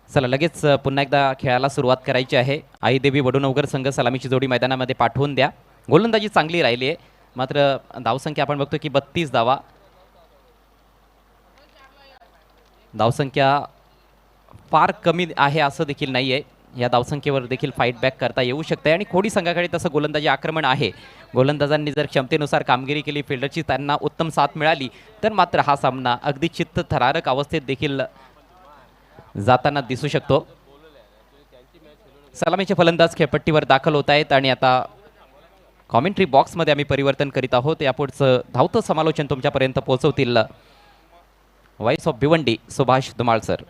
चला लगेच पुन्हा एकदा खेळाला सुरुवात करायची आहे. आई देवी वडुनवगर संघ सलामीची जोडी मैदानामध्ये पाठवून द्या. गोलंदाजी चांगली राहिली आहे, मात्र धावसंख्या आपण बघतो की 32 धावा. धावसंख्या फार कमी आहे असं देखील नाही आहे. या धावसंख्येवर देखील फाईट बॅक करता येऊ शकते आणि खोडी संघाकडे तसं गोलंदाजी आक्रमण आहे. गोलंदाजांनी जर क्षमतेनुसार कामगिरी केली, फिल्डरची त्यांना उत्तम साथ मिळाली तर मात्र हा सामना अगदी चित्तथरारक अवस्थेत देखील जाताना दिसू शकतो. सलामीचे फलंदाज खेळपट्टीवर दाखल होत आहेत आणि आता कॉमेंट्री बॉक्समध्ये आम्ही परिवर्तन करीत आहोत. यापुढचं धावतं समालोचन तुमच्यापर्यंत पोहोचवतील voice of Bhiwandi Subhash Dhumal sir.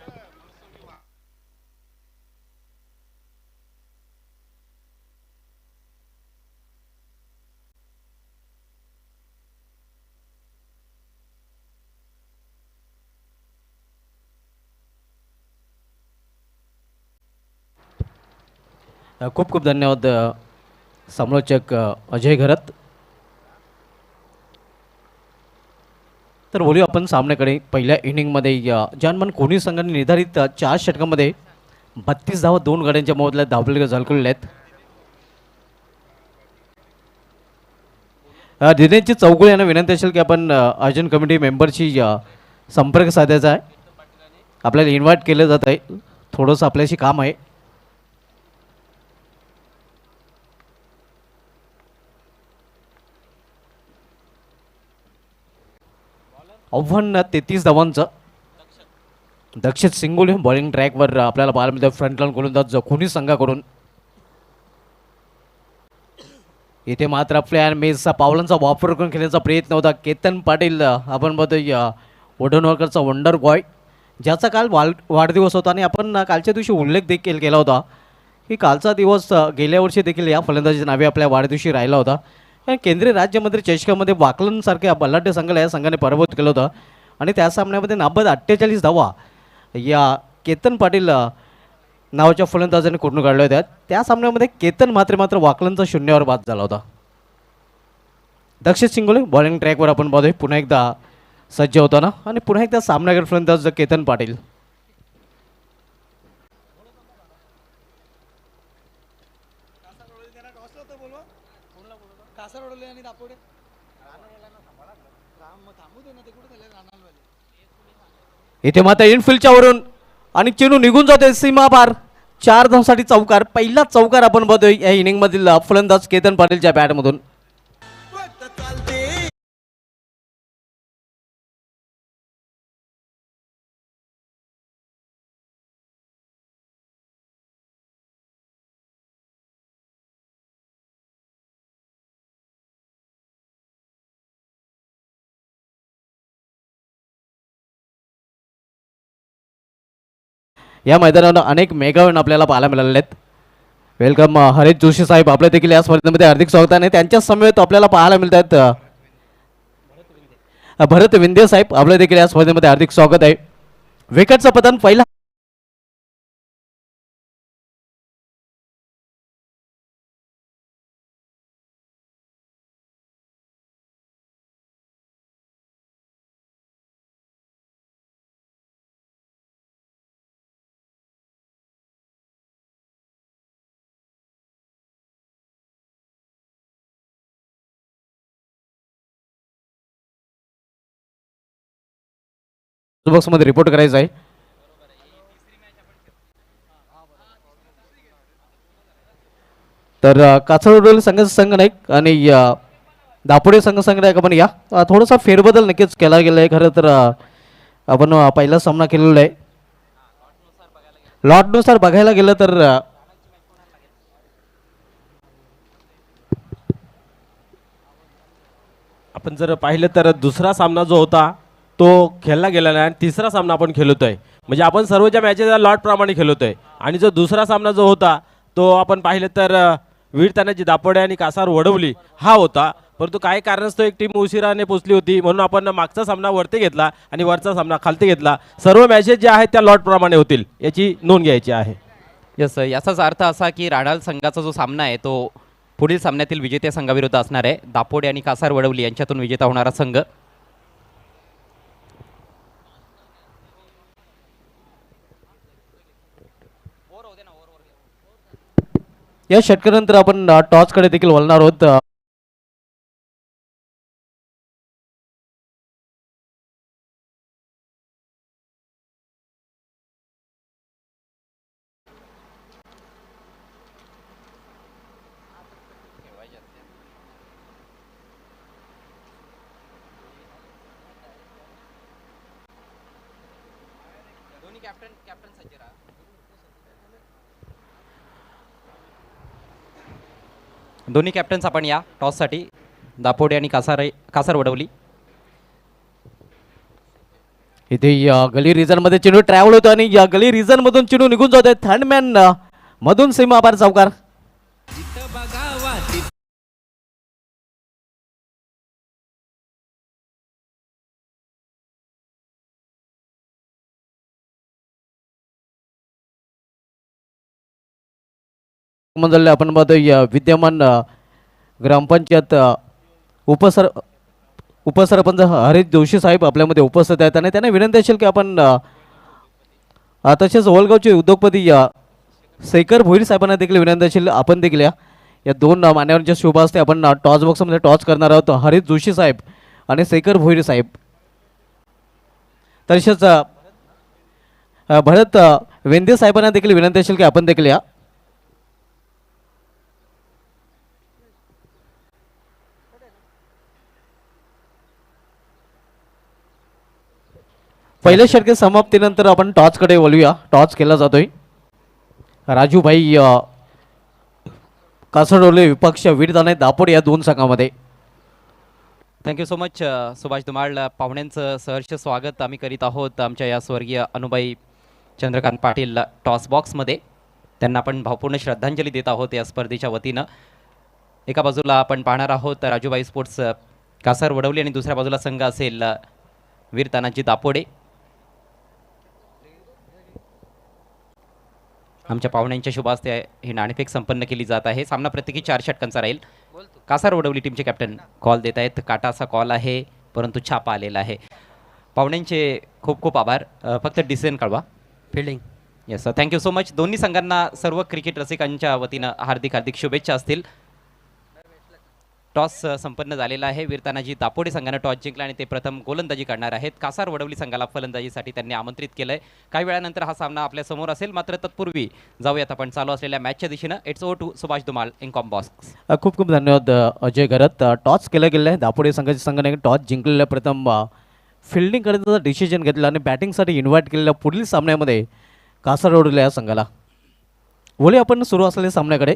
खूप खूप धन्यवाद समालोचक अजय घरत. तर बोलूया आपण सामन्याकडे. पहिल्या इनिंगमध्ये जानमन कोणी संघाने निर्धारित 4 षटकांमध्ये 32 धावा 2 गड्यांच्या मोबदल्यात धावलेले झळकलेले आहेत. दिनेशजी चौगुळे यांना विनंती असेल की आपण आयोजन कमिटी मेंबरशी संपर्क साधायचा आहे. आपल्याला इन्व्हाइट केलं जात आहे, थोडंसं आपल्याशी काम आहे. आव्हान 33 धावांचं. दक्षित सिंगोली बॉलिंग ट्रॅकवर आपल्याला पाहायला मिळतं फ्रंटलाईन गोलंदाज खोनी संघाकडून. इथे मात्र आपल्या मेसचा पावलांचा वापर करून खेळण्याचा प्रयत्न होता. केतन पाटील आपण बघतोय वडोणवरकरचा वंडर बॉय, ज्याचा काल वाढदिवस होता आणि आपण कालच्या दिवशी उल्लेख देखील केला होता की कालचा दिवस गेल्या वर्षी देखील या फलंदाजीच्या नावे आपल्या वाढदिवशी राहिला होता. केंद्रीय राज्यमंत्री चषकामध्ये वाकलनसारख्या बलाढ्य संघाला या संघाने पराभूत केलं होतं आणि त्या सामन्यामध्ये नाबाद 48 धावा या केतन पाटील नावाच्या फलंदाजाने करून काढल्या होत्या. त्या सामन्यामध्ये केतन मात्र वाकलनचा 0वर बाद झाला होता. दक्षित सिंगोली बॉलिंग ट्रॅकवर आपण बघतोय पुन्हा एकदा सज्ज होताना आणि पुन्हा एकदा सामनागर फलंदाज केतन पाटील. इथे मात्र इनफिल्डच्या वरून आणि चेंडू निघून जाते सीमा पार. 4 धावांसाठी चौकार. पहिला चौकार आपण बघतोय या इनिंगमधील फलंदाज केतन पाटीलच्या बॅटमधून. या मैदानावर अनेक मेगावन आपल्याला पाहायला मिळालेले आहेत. वेलकम हरीश जोशी साहेब, आपल्या देखील या स्पर्धेमध्ये हार्दिक स्वागत आहे. त्यांच्या समवेत आपल्याला पाहायला मिळत आहेत भरत विंदे साहेब, आपल्या देखील या स्पर्धेमध्ये हार्दिक स्वागत आहे. विकेटचं पतन पहिला बॉक्समध्ये रिपोर्ट करायचं आहे. तर कासरवडील संघनायक आणि दापोडे संघनायक आपण या थोडासा फेरबदल नक्कीच केला गेला आहे. खरं तर आपण पहिला सामना केलेला आहे. लॉटनुसार बघायला गेलं तर आपण जर पाहिलं तर दुसरा सामना जो होता तो खेळला गेला नाही आणि तिसरा सामना आपण खेळतोय. म्हणजे आपण सर्वच्या मॅचेस लॉट प्रमाणे खेळतोय. आणि जो दुसरा सामना जो होता तो आपण पाहिलं तर वीर तानाजी दापोडे आणि कासार वडवली हा होता. परंतु काही कारणास्तव एक टीम उशिराने पोचली होती म्हणून आपण मागचा सामना वरती घेतला आणि वरचा सामना खालती घेतला. सर्व मॅचेस जे आहेत त्या लॉट प्रमाणे होतील याची नोंद घ्यायची आहे. यस, याचाच अर्थ असा की राडाल संघाचा जो सामना आहे तो पुढील सामन्यातील विजेत्या संघाविरुद्ध असणार आहे. दापोडे आणि कासार वडवली यांच्यातून विजेता होणारा संघ. या षटकानंतर आपण टॉसकडे देखील वळणार आहोत. दोन्ही कॅप्टन्स आपण या टॉससाठी, दापोडे आणि कासार वडवली. इथे या गली रिजन मध्ये चेंडू ट्रॅव्हल होतो आणि या गली रिजन मधून चेंडू निघून जातोय. थर्डमॅन मधून सीमा आभार चौकार. जिथं बघावा तिथं म्हणजे आपण बघतोय विद्यमान ग्रामपंचायत उपसरपंच हरीश जोशी साहेब आपल्यामध्ये उपस्थित आहेत आणि त्यांना विनंती असेल की आपण तसेच वलगावचे उद्योगपती शेखर भोईर साहेबांना देखील विनंती असेल आपण देखील या दोन मान्यवरांच्या शुभ हस्ते आपण टॉस बॉक्समध्ये टॉस करणार आहोत. हरीश जोशी साहेब आणि शेखर भोईर साहेब. तसेच भरत वेंदे साहेबांना देखील विनंती असेल की आपण देखील या. पहिल्या षटके समाप्तीनंतर आपण टॉसकडे वळूया. टॉस केला जातोय. राजूभाई कासरडोले विपक्ष वीरदाने दापोडे या दोन संघामध्ये. Thank you so much Subhash Dhumal. पाहुण्यांचं सहर्ष स्वागत आम्ही करीत आहोत आमच्या या स्वर्गीय अनुबाई चंद्रकांत पाटील टॉस बॉक्समध्ये. त्यांना आपण भावपूर्ण श्रद्धांजली देत आहोत या स्पर्धेच्या वतीनं. एका बाजूला आपण पाहणार आहोत राजूबाई स्पोर्ट्स कासार वडवली आणि दुसऱ्या बाजूला संघ असेल वीर तानाजी दापोडे. आमच्या पाहुण्यांच्या शुभ हस्ते ही नाणेफेक संपन्न केली जात आहे. सामना प्रत्येकी 4 षटकांचा राहील. कासार वडवली टीमचे कॅप्टन कॉल देत आहेत. काटा असा कॉल आहे परंतु छापा आलेला आहे. पाहुण्यांचे खूप खूप आभार. फक्त डिसिजन कळवा. Fielding. Yes sir, thank you so much. दोन्ही संघांना सर्व क्रिकेट रसिकांच्या वतीनं हार्दिक हार्दिक शुभेच्छा असतील. टॉस संपन्न झालेला आहे. वीर तानाजी दापोडे संघानं टॉस जिंकला आणि ते प्रथम गोलंदाजी करणार आहेत. कासार वडवली संघाला फलंदाजीसाठी त्यांनी आमंत्रित केलंय. काही वेळानंतर हा सामना आपल्या समोर असेल. मात्र तत्पूर्वी जाऊयात आपण चालू असलेल्या मॅचच्या दिशेनं. It's over to Subhash Dhumal in comm box. खूप खूप धन्यवाद अजय घरत. टॉस केलं गेलं आहे. दापोडे संघाच्या संघाने टॉस जिंकलेला प्रथम फिल्डिंग करण्याचा डिसिजन घेतला आणि बॅटिंगसाठी इन्व्हाइट केलेल्या पुढील सामन्यामध्ये कासार वडवली या संघाला. बोले आपण सुरू असलेल्या सामन्याकडे.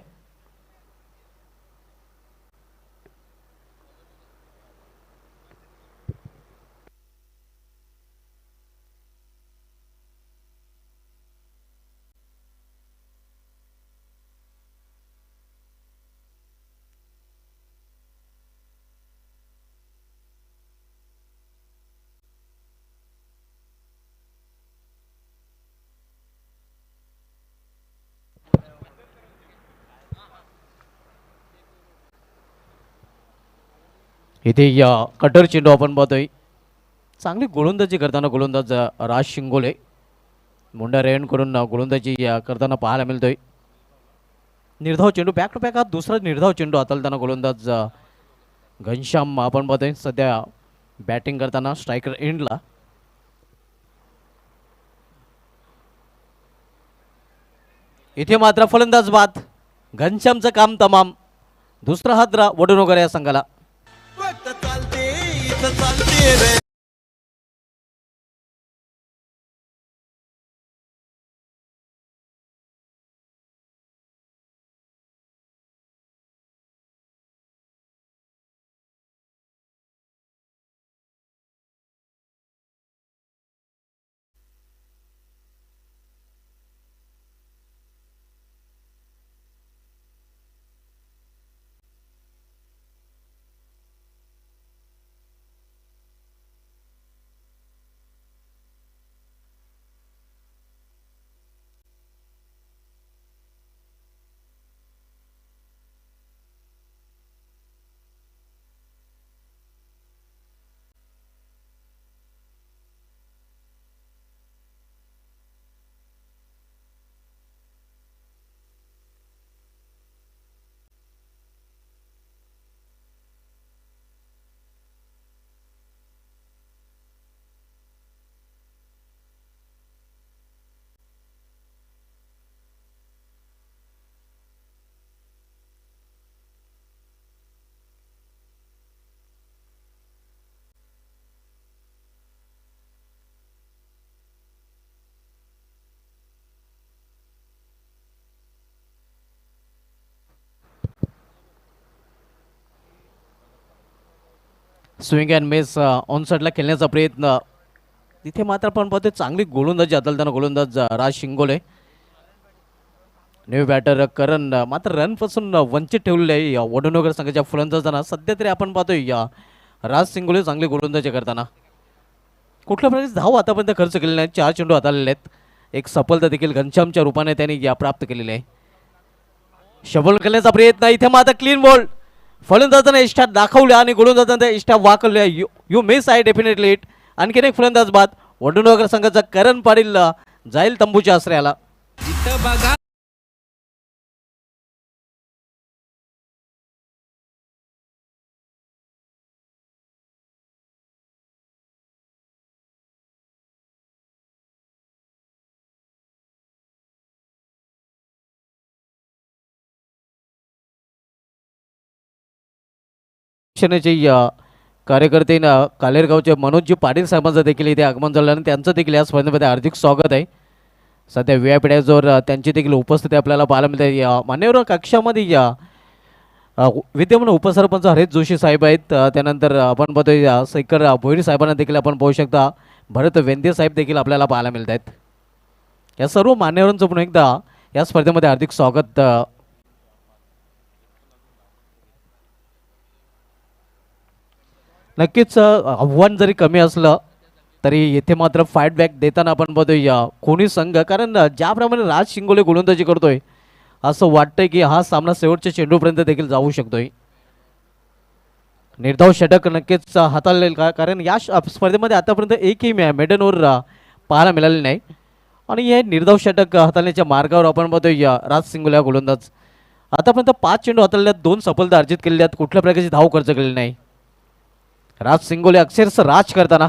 इथे या कटर चेंडू आपण पाहतोय. चांगली गोलंदाजी करताना गोलंदाज राज शिंगोले मुंडा रेणकडून गोलंदाजी करताना पाहायला मिळतोय. निर्धाव चेंडू बॅक टू बॅक हा दुसरा निर्धाव चेंडू हाताळताना गोलंदाज घनश्याम आपण पाहतोय सध्या बॅटिंग करताना स्ट्रायकर एंडला. इथे मात्र फलंदाज बाद. घनश्यामचं काम तमाम. दुसरा हादरा वडूनगर या संघाला. फक्त चालते इथं चालते रे. स्विंग अँड मिस ऑन साईडला खेळण्याचा प्रयत्न. तिथे मात्र आपण पाहतोय चांगली गोलंदाजी हाताळताना गोलंदाज राज शिंगोले. न्यू बॅटर करण मात्र रनपासून वंचित ठेवलेले आहे वडूनगर संघाच्या फलंदाजांना. सध्या तरी आपण पाहतोय राज शिंगोले चांगली गोलंदाजी करताना. कुठल्या प्रकारचे धाव आतापर्यंत खर्च केलेले नाहीत. 4 चेंडू हाताळलेले आहेत. एक सफलता देखील घनश्यामच्या रूपाने त्यांनी प्राप्त केलेली आहे. शबल करण्याचा प्रयत्न. इथे मात्र क्लीन बॉल. फलंदाजाने इष्टा दाखवल्या आणि गोलंदाजाने इष्टा वाकवल्या. You miss I definitely it. आणखीन एक फलंदाज बाद. वडूनगर संघाचा करण पाटील जाईल तंबूच्या आश्रयाला. इथं बघा शिवसेनेचे कार्यकर्ते कालेरगावचे मनोजजी पाटील साहेबांचं देखील इथे आगमन झालं आणि त्यांचं देखील या स्पर्धेमध्ये हार्दिक स्वागत आहे. सध्या व्हीआयपी जोर त्यांची देखील उपस्थिती आपल्याला पाहायला मिळते. मान्यवर कक्षामध्ये विद्यमान उपसरपंच हरेश जोशी साहेब आहेत. त्यानंतर आपण पाहतोय सैकर भोईर साहेबांना देखील आपण पाहू शकता. भरत वेंदे साहेब देखील आपल्याला पाहायला मिळत आहेत. या सर्व मान्यवरांचं पुन्हा एकदा या स्पर्धेमध्ये हार्दिक स्वागत. नक्कीच आव्हान जरी कमी असलं तरी येथे मात्र फाईट बॅक देताना आपण बघतोय कोणी संघ. कारण ज्याप्रमाणे राज शिंगोले गोलंदाजी करतोय असं वाटतंय की हा सामना शेवटच्या चेंडूपर्यंत देखील जाऊ शकतोय. निर्धाव षटक नक्कीच हाताळले का, कारण या स्पर्धेमध्ये आतापर्यंत एकही मेडन ओव्हर पाहायला मिळाले नाही. आणि हे निर्धाव षटक हाताळण्याच्या मार्गावर आपण बघतोय राज शिंगोले गोलंदाज. आतापर्यंत 5 चेंडू हाताळल्यात, 2 सफलता अर्जित केलेल्या आहेत. कुठल्या प्रकारची धाव खर्च केलेली नाही. राज शिंगोले अक्षरशः राज करताना.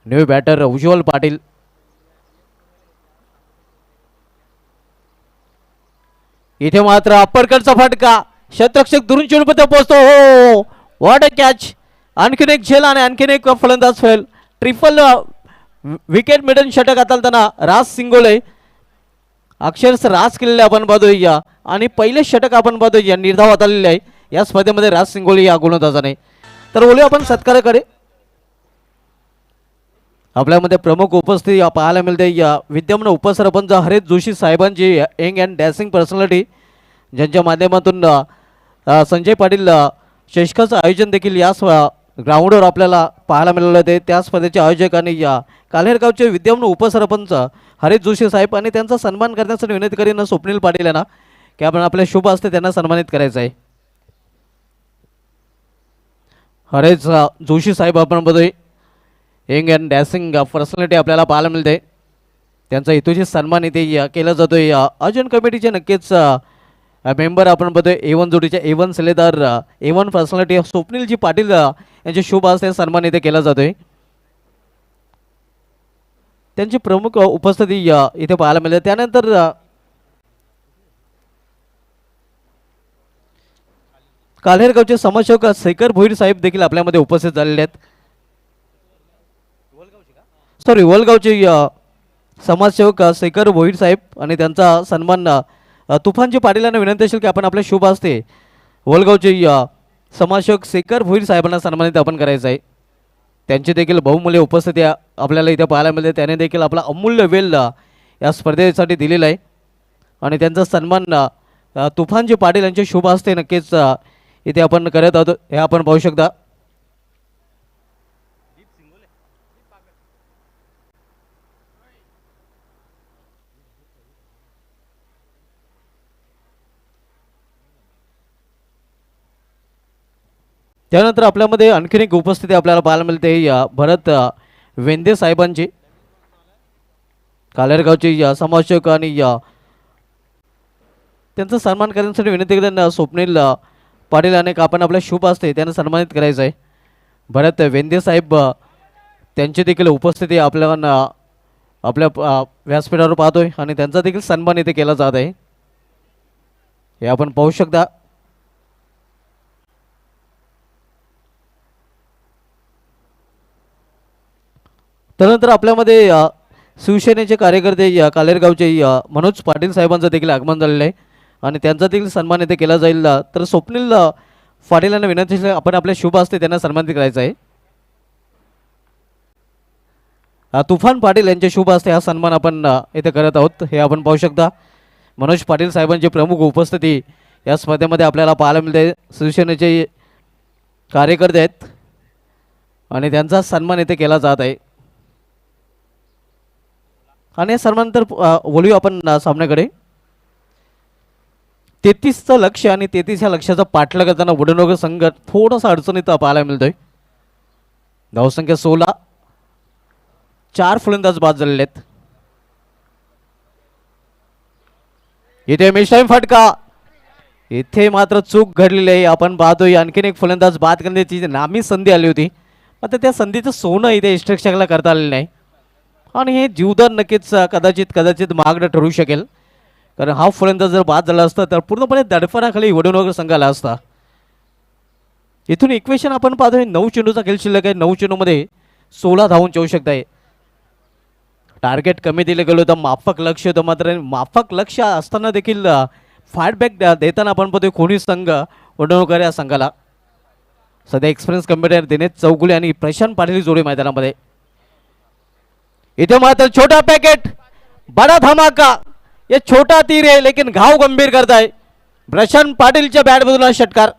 न्यू बॅटर उज्ज्वल पाटील. इथे मात्र अप्परकटचा फटका. क्षेत्ररक्षक दुरून चेंडूपर्यंत पोहोचतो. हो, व्हॉट अ कॅच. आणखीन एक झेल आणि आणखीन एक फलंदाज फेल. ट्रिपल विकेट मिडन षटक हाताळताना राज शिंगोले अक्षरशः राज केलेले आपण बघतोय. आणि पहिले षटक आपण बघतोय निर्धाव हाताळलेले आहे या स्पर्धेमध्ये राज शिंगोले या गोलंदाजाने. तर बोलूया आपण सत्काराकडे. आपल्यामध्ये प्रमुख उपस्थिती पाहायला मिळते विद्यमान उपसरपंच हरेश जोशी साहेबांची यंग अँड डॅसिंग पर्सनॅलिटी, ज्यांच्या माध्यमातून संजय पाटील शशकाचं आयोजन देखील या ग्राउंडवर आपल्याला पाहायला मिळालं होते. त्या स्पर्धेचे आयोजक आणि कालेरगावचे विद्यमान उपसरपंच हरेश जोशी साहेब आणि त्यांचा सन्मान करण्यासाठी विनंती करीन स्वप्नील पाटील यांना की आपण आपल्या शुभ हस्ते त्यांना सन्मानित करायचं आहे. हरेश जोशी साहेब आपण बघतोय यंग अँड डॅसिंग पर्सनॅलिटी आपल्याला पाहायला मिळते. त्यांचा हेतूची सन्मान इथे केला जातोय. आयोजन कमिटीचे नक्कीच मेंबर आपण बघतोय A1 जोडीचे A1 सल्लेदार A1 personality स्वप्नीलजी Patil यांचे शुभ हस्ते सन्मान इथे केला जातोय. त्यांची प्रमुख उपस्थिती इथे पाहायला मिळते. त्यानंतर काल्हेरगावचे समाजसेवक शेखर भोईर साहेब देखील आपल्यामध्ये उपस्थित झालेले आहेत. सॉरी, वलगावचे समाजसेवक शेखर भोईर साहेब आणि त्यांचा सन्मान तुफानजी पाटील यांना विनंती असेल की आपण आपल्या शुभ हस्ते वलगावचे समाजसेवक शेखर भोईर साहेबांना सन्मानित आपण करायचं आहे. त्यांची देखील बहुमूल्य उपस्थिती आपल्याला इथे पाहायला मिळते. त्याने देखील आपला अमूल्य वेळ या स्पर्धेसाठी दिलेला आहे आणि त्यांचा सन्मान तुफानजी पाटील यांच्या शुभ हस्ते नक्कीच इथे आपण करत आहोत, हे आपण पाहू शकता. त्यानंतर आपल्यामध्ये आणखीन एक उपस्थिती आपल्याला पाहायला मिळते भरत वेंदे साहेबांची, कालेरगावचे समाजसेवक आणि त्यांचा सन्मान करण्यासाठी विनंती केल्यानं स्वप्नील पाटील अनेक आपण आपल्या शुभ असते त्यांना सन्मानित करायचं आहे. भरत वेंदे साहेब त्यांची देखील उपस्थिती आपल्याला आपल्या व्यासपीठावर पाहतोय आणि त्यांचा देखील सन्मान इथे केला जात आहे, हे आपण पाहू शकता. त्यानंतर आपल्यामध्ये शिवसेनेचे कार्यकर्ते कालेरगावचे मनोज पाटील साहेबांचं देखील आगमन झालेलं आहे आणि त्यांचा देखील सन्मान इथे केला जाईल. तर स्वप्नील पाटील यांना विनंती आपण आपल्या शुभ असते त्यांना सन्मानित करायचं आहे. तुफान पाटील यांच्या शुभ असते हा सन्मान आपण इथे करत आहोत, हे आपण पाहू शकता. मनोज पाटील साहेबांची प्रमुख उपस्थिती या स्पर्धेमध्ये आपल्याला पाहायला मिळते. शिवसेनेचे कार्यकर्ते आहेत आणि त्यांचा सन्मान इथे केला जात आहे. आणि सन्मानंतर बोलूया आपण सामन्याकडे. 33चं लक्ष आणि 33 या लक्षाचा पाठलाग करताना वडनगर संघ थोडासा अडचणीत पाहायला मिळतोय. धावसंख्या 16, 4 फलंदाज बाद झालेले आहेत. इथे मिस्टाईम फटका, इथे मात्र चूक घडलेली आहे. आपण पाहतोय आणखीन एक फलंदाज बाद करण्याची नामी संधी आली होती, मात्र त्या संधीचं सोनं इथे इस्ट्रक्चरला करता आलेलं नाही आणि हे जीवदान नक्कीच कदाचित महागडं ठरू शकेल, कारण हा फलंदाज जर बाद झाला असता तर पूर्णपणे दडपणाखाली वडनगर संघाला असता. इथून इक्वेशन आपण पाहतोय 9 चेंडूचा खेळ शिल्लक आहे. 9 चेंडूमध्ये 16 धावून शकत आहे. टार्गेट कमी दिलं गेलं होतं, माफक लक्ष होतं, मात्र माफक लक्ष असताना देखील फायरबॅक देताना आपण पाहतोय कोणी संघ वडनगर या संघाला. सध्या एक्सपिरियन्स कम्प्युटर दिनेश चौगुले आणि प्रशांत पाटील जोडी मैदानामध्ये. इथे मात्र छोटा पैकेट बड़ा धमाका, ये छोटा तीर है लेकिन घाव गंभीर करता है. प्रशांत पाटीलच्या बॅट मधून षटकार.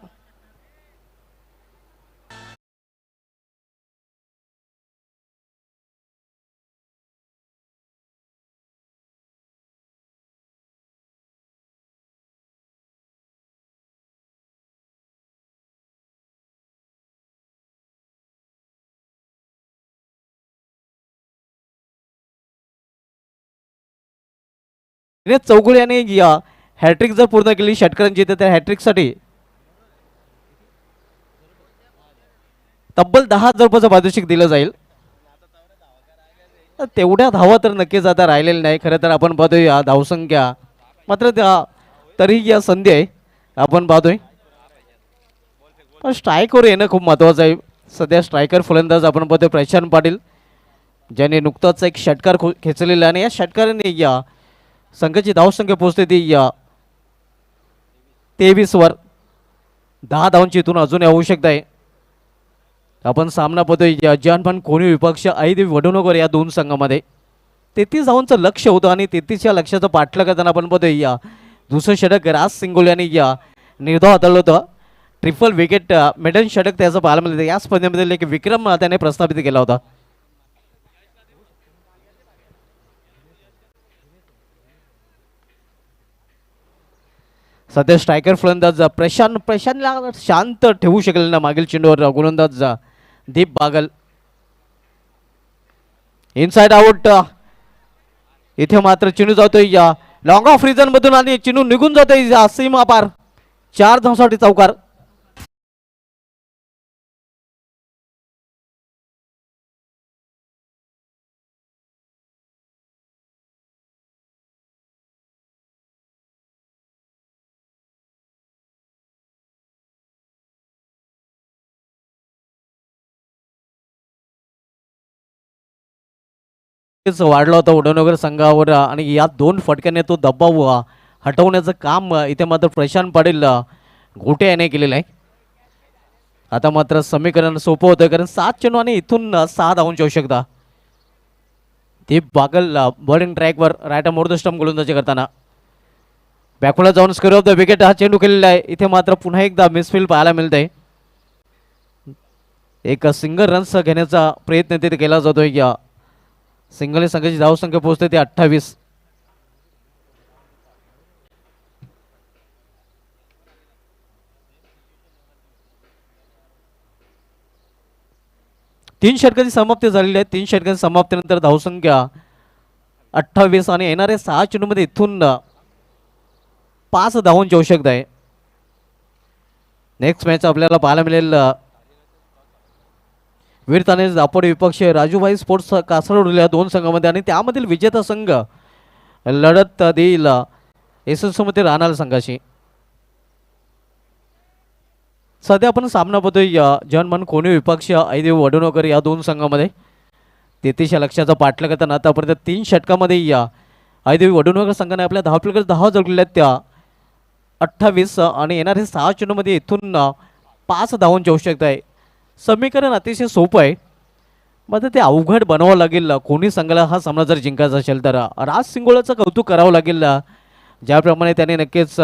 दिनेश चौगुले यांनी हॅट्रिक जर पूर्ण केली षटकारांची तर त्या हॅट्रिकसाठी तब्बल 10,000 रुपयाचं पारितोषिक दिलं जाईल. तेवढ्या धावा तर नक्कीच आता राहिलेल्या नाही. खरं तर आपण पाहतोय धावसंख्या मात्र तरीही या संधी आहे आपण पाहतोय. पण स्ट्राईकवर येणं खूप महत्त्वाचं आहे. सध्या स्ट्रायकर फलंदाज आपण पाहतोय प्रशांत पाटील, ज्याने नुकताच एक षटकार खेचलेला आणि या षटकाराने संघाची धावसंख्या पोहोचते ती 23 वर. 10 धावांची इथून अजून आवश्यकता आहे. आपण सामना पाहतोय जानपान कोणी विपक्ष ऐदेवी वडनगर या दोन संघामध्ये 33 धावांचं लक्ष होतं आणि 33 या लक्ष्याचं पाठलाग करताना आपण पाहतोय दुसरं षटक राज सिंगोल यांनी निर्धाव हाताळलं होतं. ट्रिपल विकेट मेडन षटक त्याचं पाहायला मिळतं. या स्पर्धेमध्ये एक विक्रम त्याने प्रस्थापित केला होता. सध्या स्ट्रायकर फलंदाज प्रशांतला शांत ठेवू शकेल ना मागील चेंडूवर गोलंदाज दीप बागल. Inside out. इथे मात्र चेंडू जातोय लॉंग ऑफ रिजन मधून आणि चेंडू निघून जातोय सीमा पार. 4 धावांसाठी चौकार. नक्कीच वाढला होता वडोदनगर संघावर आणि या 2 फटक्याने तो दबाव हटवण्याचं काम इथे मात्र प्रशांत पाटील घोटे याने केलेलं आहे. आता मात्र समीकरण सोपं होतं कारण 7 चेंडू आणि इथून 6 धावांची आवश्यकता. दीप बागल बॉलिंग ट्रॅकवर राईट मोर द स्टंप गोलंदाजी करताना बॅकवर्डला जाऊन स्क्वेअर ऑफ द विकेट हा चेंडू केलेला आहे. इथे मात्र पुन्हा एकदा मिसफील्ड पाहायला मिळत आहे. एक सिंगल रन्स घेण्याचा प्रयत्न तिथे केला जातोय. या सिंगल संघाची धावसंख्या पोहोचते ते 28. तीन षटकांची समाप्ती झालेली आहे. 3 षटकांची समाप्तीनंतर धावसंख्या 28 आणि येणाऱ्या 6 चेंडूमध्ये इथून 5 धावांची आवश्यकता आहे. नेक्स्ट मॅच आपल्याला पाहायला मिळेल वीर ताने दापोडे विपक्ष राजूभाई स्पोर्ट्स कासरवड या 2 संघामध्ये आणि त्यामधील विजेता संघ लढत देईल एसएसमध्ये राहणार संघाशी. सध्या आपण सामना बघतोय जनमन कोणी विपक्ष ऐदेव वडोणकर या 2 संघामध्ये 33 लक्षाचा पाठला करताना आतापर्यंत 3 षटकामध्ये या ऐदेव वडोणकर संघाने आपल्या धावपलीकडे 10 जोडलेल्या त्या 28 आणि येणारे 6 चेंडूमध्ये इथून 5 धावांची आवश्यकता आहे. समीकरण अतिशय सोपं आहे मात्र ते अवघड बनावं लागेल कोणी संघाला हा सामना जर जिंकायचा असेल तर. राज सिंगोलाचं कौतुक करावं लागेल ज्याप्रमाणे त्याने नक्कीच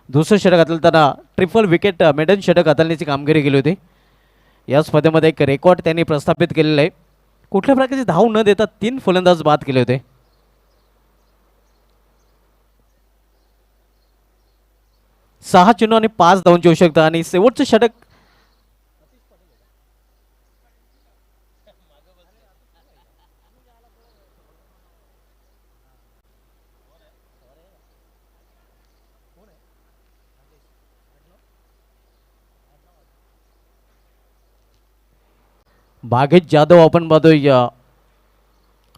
दुसरं षटक हाताळताना ट्रिपल विकेट मेडन षटक हाताळण्याची कामगिरी केली होती. या स्पर्धेमध्ये एक रेकॉर्ड त्यांनी प्रस्थापित केलेलं आहे. कुठल्या प्रकारची धाव न देता 3 फलंदाज बाद केले होते. सहा चेंडू आणि 5 धावांची आवश्यकता आणि शेवटचं षटक भागेश जाधव आपण पाहतोय.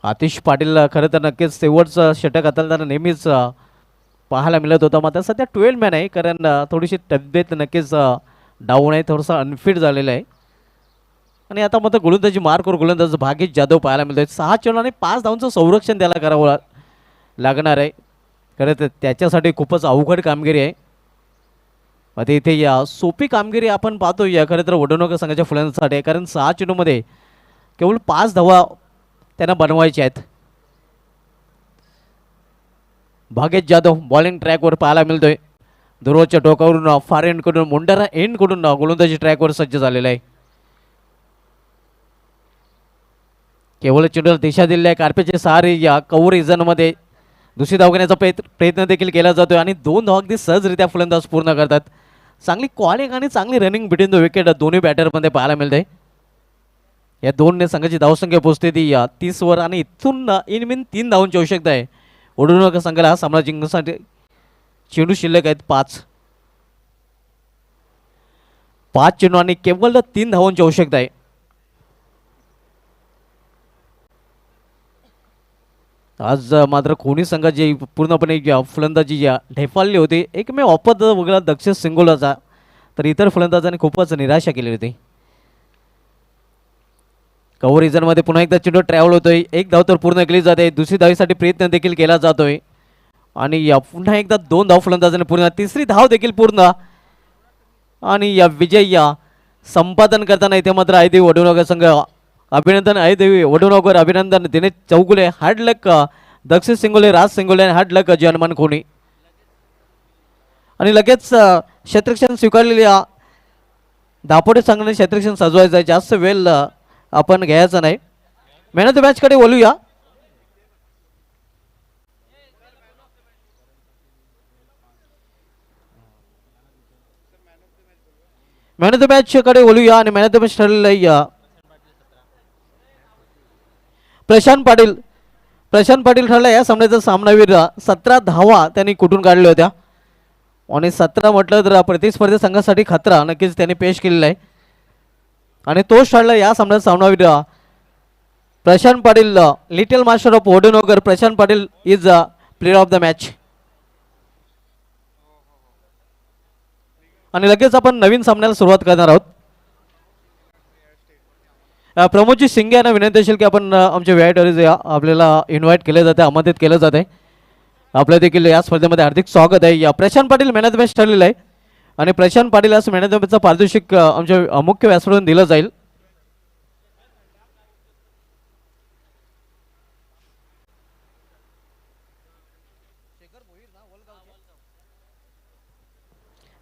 आतिश पाटील खरं तर नक्कीच शेवटचं षटक हाताळताना नेहमीच पाहायला मिळत होता. मात्र सध्या 12 मॅन आहे कारण थोडीशी तब्येत नक्कीच डाऊन आहे, थोडंसं अनफिट झालेलं आहे आणि आता मात्र गोलंदाजी मार्कवर गोलंदाज भागेश जाधव पाहायला मिळतोय. 6 चेंडू आणि 5 धावांचं संरक्षण त्याला करावं लागणार आहे. खरं तर त्याच्यासाठी खूपच अवघड कामगिरी आहे. आता इथे या सोपी कामगिरी आपण पाहतो या खरं तर वडोणकर संघाच्या फलंदाजासाठी आहे कारण 6 चेंडूमध्ये केवळ 5 धावा त्यांना बनवायच्या आहेत. भागेश जाधव बॉलिंग ट्रॅकवर पाहायला मिळतोय. दुर्वाच्या टोकावरून फार एंडकडून मुंडारा एंडकडून गोलंदाजी ट्रॅकवर सज्ज झालेला आहे. केवळ चेंडूला दिशा दिलेली आहे. कार्पेटचे सहारे या कव्हर इजनमध्ये दुसरी धाव घेण्याचा प्रयत्न देखील केला जातोय आणि 2 धावा अगदी सहजरित्या फलंदाज पूर्ण करतात. चांगली कॉलिंग आणि चांगली रनिंग बिटवीन द विकेट दोन्ही बॅटरमध्ये पाहायला मिळते. या 2ने संघाची धावसंख्या पोहोचते ती 30 वर आणि इथून इन मिन 3 धावांची आवश्यकता आहे. वडोणकर संघाला हा सामना जिंकण्यासाठी चेंडू शिल्लक आहेत 5 चेंडू आणि केवळ 3 धावांची आवश्यकता आहे. आज मात्र कोणी संघाची पूर्णपणे फलंदाजी ढेफाळली होती. एकमेव अपद वगळा दक्षिण सिंगोलाचा, तर इतर फलंदाजांनी खूपच निराशा केली होती. कव्हर रिजनमध्ये पुन्हा एकदा चेंडू ट्रॅव्हल होतोय. एक धाव तर पूर्ण केली जाते. दुसरी धावीसाठी प्रयत्न देखील केला जातोय आणि या पुन्हा एकदा 2 धाव फलंदाजाने पूर्ण, तिसरी धाव देखील पूर्ण आणि या विजय संपादन करताना इथे मात्र ऐदेवी वडोणकर संघ अभिनंदन. ऐदेवी वडोणकर अभिनंदन. दिनेश चौगुले हार्ड लक दक्षिण सिंगोले राज सिंगोले हार्ड लक जनमान कोणी आणि लगेच क्षेत्ररक्षण स्वीकारलेल्या दापोडे संघाने क्षेत्ररक्षण सजवायचं आहे. जास्त वेळ आपण घ्यायचा नाही. मॅन ऑफ द मॅच कडे बोलूया. मॅन ऑफ द मॅच कडे बोलूया आणि मॅन ऑफ द मॅच ठरलेलं प्रशांत पाटील. प्रशांत पाटील ठरला या सामन्याचा सामनावीर. 17 धावा त्यांनी कुठून काढल्या होत्या आणि 17 म्हटलं तर प्रतिस्पर्धी संघासाठी खतरा नक्कीच त्यांनी पेश केलेला आहे आणि तोच ठरला या सामन्याचा सामनावीर Prashant Patil. Little master of Vadonkar Prashant Patil is player of the match. आणि लगेच आपण नवीन सामन्याला सुरुवात करणार आहोत. प्रमोदजी शिंगे यांना विनंती असेल की आपण आमच्या व्यायटरीज आपल्याला इन्व्हाइट केले जाते, आमंत्रित केलं जाते. आपल्या देखील या स्पर्धेमध्ये हार्दिक स्वागत आहे. या Prashant Patil man of the match ठरलेलं आहे आणि प्रशांत पाटील यास मॅन ऑफ द मॅचचं पारितोषिक आमच्या मुख्य व्यासपीठावरून दिलं जाईल.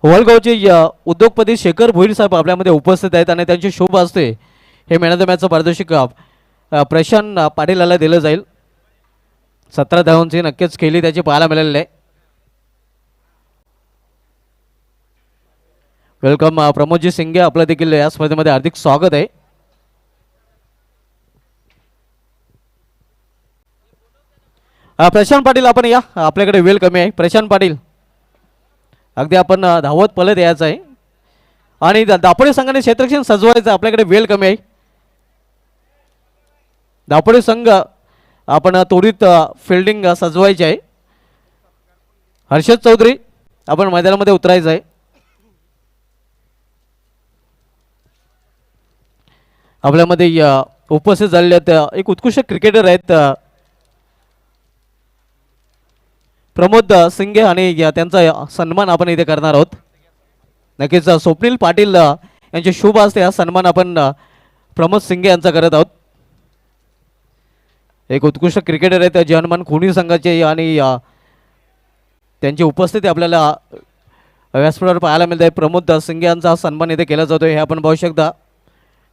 वलगावचे उद्योगपती शेखर भोईर साहेब आपल्यामध्ये उपस्थित आहेत आणि त्यांचे शुभ हस्ते हे मॅन ऑफ द मॅचचं पारितोषिक प्रशांत पाटील याला दिलं जाईल. 17 धावांची नक्कीच केली त्याची पाहायला मिळालेली आहे. वेलकम प्रमोदजी सिंगे, आपलं देखील या स्पर्धेमध्ये हार्दिक स्वागत आहे. प्रशांत पाटील आपण या, आपल्याकडे वेळ कमी आहे. प्रशांत पाटील अगदी आपण धावत पलत यायचं आहे आणि दापोली संघाने क्षेत्ररक्षण सजवायचं, आपल्याकडे वेळ कमी आहे. दापोली संघ आपण त्वरित फिल्डिंग सजवायची आहे. हर्षद चौधरी आपण मैदानामध्ये उतरायचं आहे. आपल्यामध्ये उपस्थित झालेले आहेत एक उत्कृष्ट क्रिकेटर आहेत प्रमोद सिंगे आणि त्यांचा सन्मान आपण इथे करणार आहोत. नक्कीच स्वप्नील पाटील यांचे शुभ हस्ते हा सन्मान आपण प्रमोद सिंगे यांचा करत आहोत. एक उत्कृष्ट क्रिकेटर आहेत जनमान खुनी संघाचे आणि त्यांची उपस्थिती आपल्याला व्यासपीठावर पाहायला मिळत आहे. प्रमोद सिंगे यांचा सन्मान इथे केला जातो, हे आपण पाहू शकता.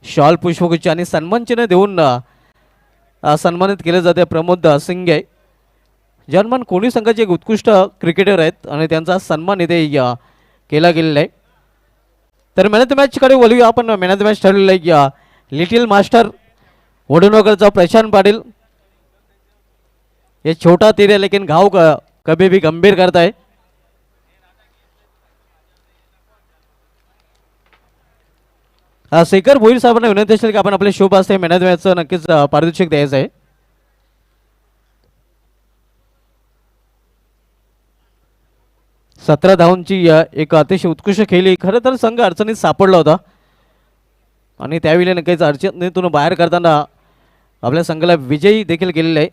शॉल पुष्पगुच्छ आणि सन्मानचिन्ह देऊन सन्मानित केले जाते प्रमोद सिंगे. जनमान कोणी संघाचे एक उत्कृष्ट क्रिकेटर आहेत आणि त्यांचा सन्मान इथे केला गेलेला आहे. तर मॅन ऑफ द मॅचकडे बोलूया आपण. मॅन ऑफ द मॅच ठरलेलं आहे लिटिल मास्टर वडनोकरचा प्रशांत पाटील. ये छोटा तीर है लेकिन घाव कभी भी गंभीर करता है. शेखर भोईर साहेबांना विनंती असेल की आपण आपले शुभ हस्ते मॅन ऑफ द मॅचचं नक्कीच पारितोषिक द्यायचं आहे. सतरा धावांची एक अतिशय उत्कृष्ट खेळी. खरं तर संघ अडचणीत सापडला होता आणि त्यावेळी नक्कीच अडचणीतून बाहेर करताना आपल्या संघाला विजयी देखील केलेला आहे.